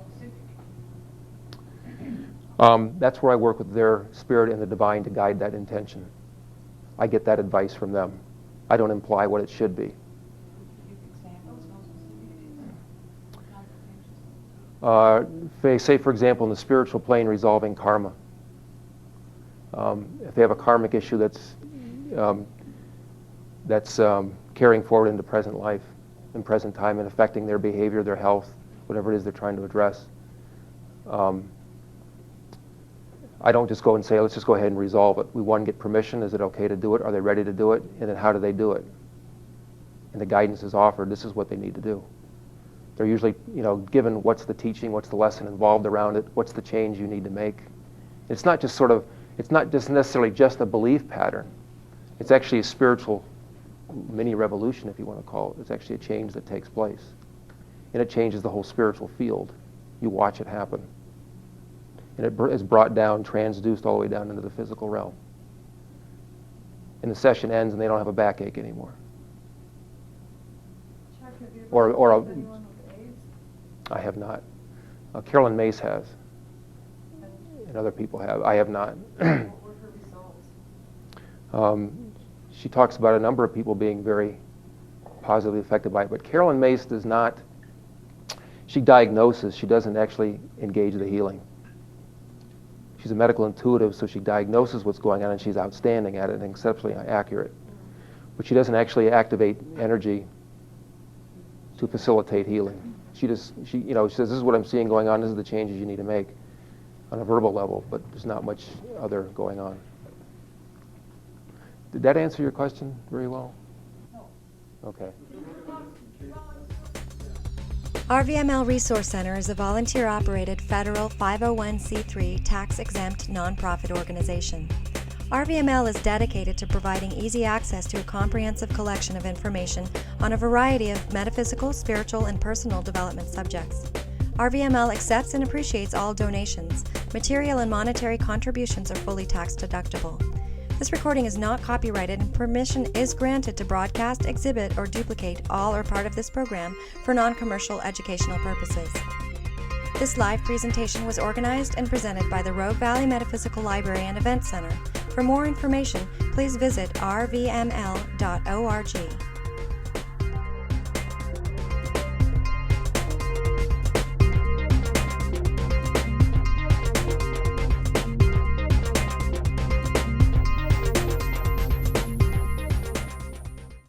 specific? That's where I work with their spirit and the divine to guide that intention. I get that advice from them. I don't imply what it should be. You could examples, how specific it is. Say, for example, in the spiritual plane, resolving karma. If they have a karmic issue that's carrying forward into present life, in present time, and affecting their behavior, their health, whatever it is they're trying to address. I don't just go and say, let's just go ahead and resolve it. We, one, get permission. Is it okay to do it? Are they ready to do it? And then how do they do it? And the guidance is offered. This is what they need to do. They're usually, given what's the teaching, what's the lesson involved around it, what's the change you need to make. It's not just necessarily just a belief pattern. It's actually a spiritual mini revolution, if you want to call it. It's actually a change that takes place. And it changes the whole spiritual field. You watch it happen. And it is brought down, transduced all the way down into the physical realm. And the session ends and they don't have a backache anymore. Chuck, have you Or ever helped anyone with AIDS? I have not. Carolyn Mace has. And other people have. I have not. What were her results? She talks about a number of people being very positively affected by it. But Carolyn Mace does not, she diagnoses. She doesn't actually engage the healing. She's a medical intuitive, so she diagnoses what's going on, and she's outstanding at it and exceptionally accurate. But she doesn't actually activate energy to facilitate healing. She says, this is what I'm seeing going on. This is the changes you need to make on a verbal level, but there's not much other going on. Did that answer your question very well? No. Okay. RVML Resource Center is a volunteer-operated federal 501c3 tax-exempt nonprofit organization. RVML is dedicated to providing easy access to a comprehensive collection of information on a variety of metaphysical, spiritual, and personal development subjects. RVML accepts and appreciates all donations. Material and monetary contributions are fully tax-deductible. This recording is not copyrighted, and permission is granted to broadcast, exhibit, or duplicate all or part of this program for non-commercial educational purposes. This live presentation was organized and presented by the Rogue Valley Metaphysical Library and Event Center. For more information, please visit rvml.org.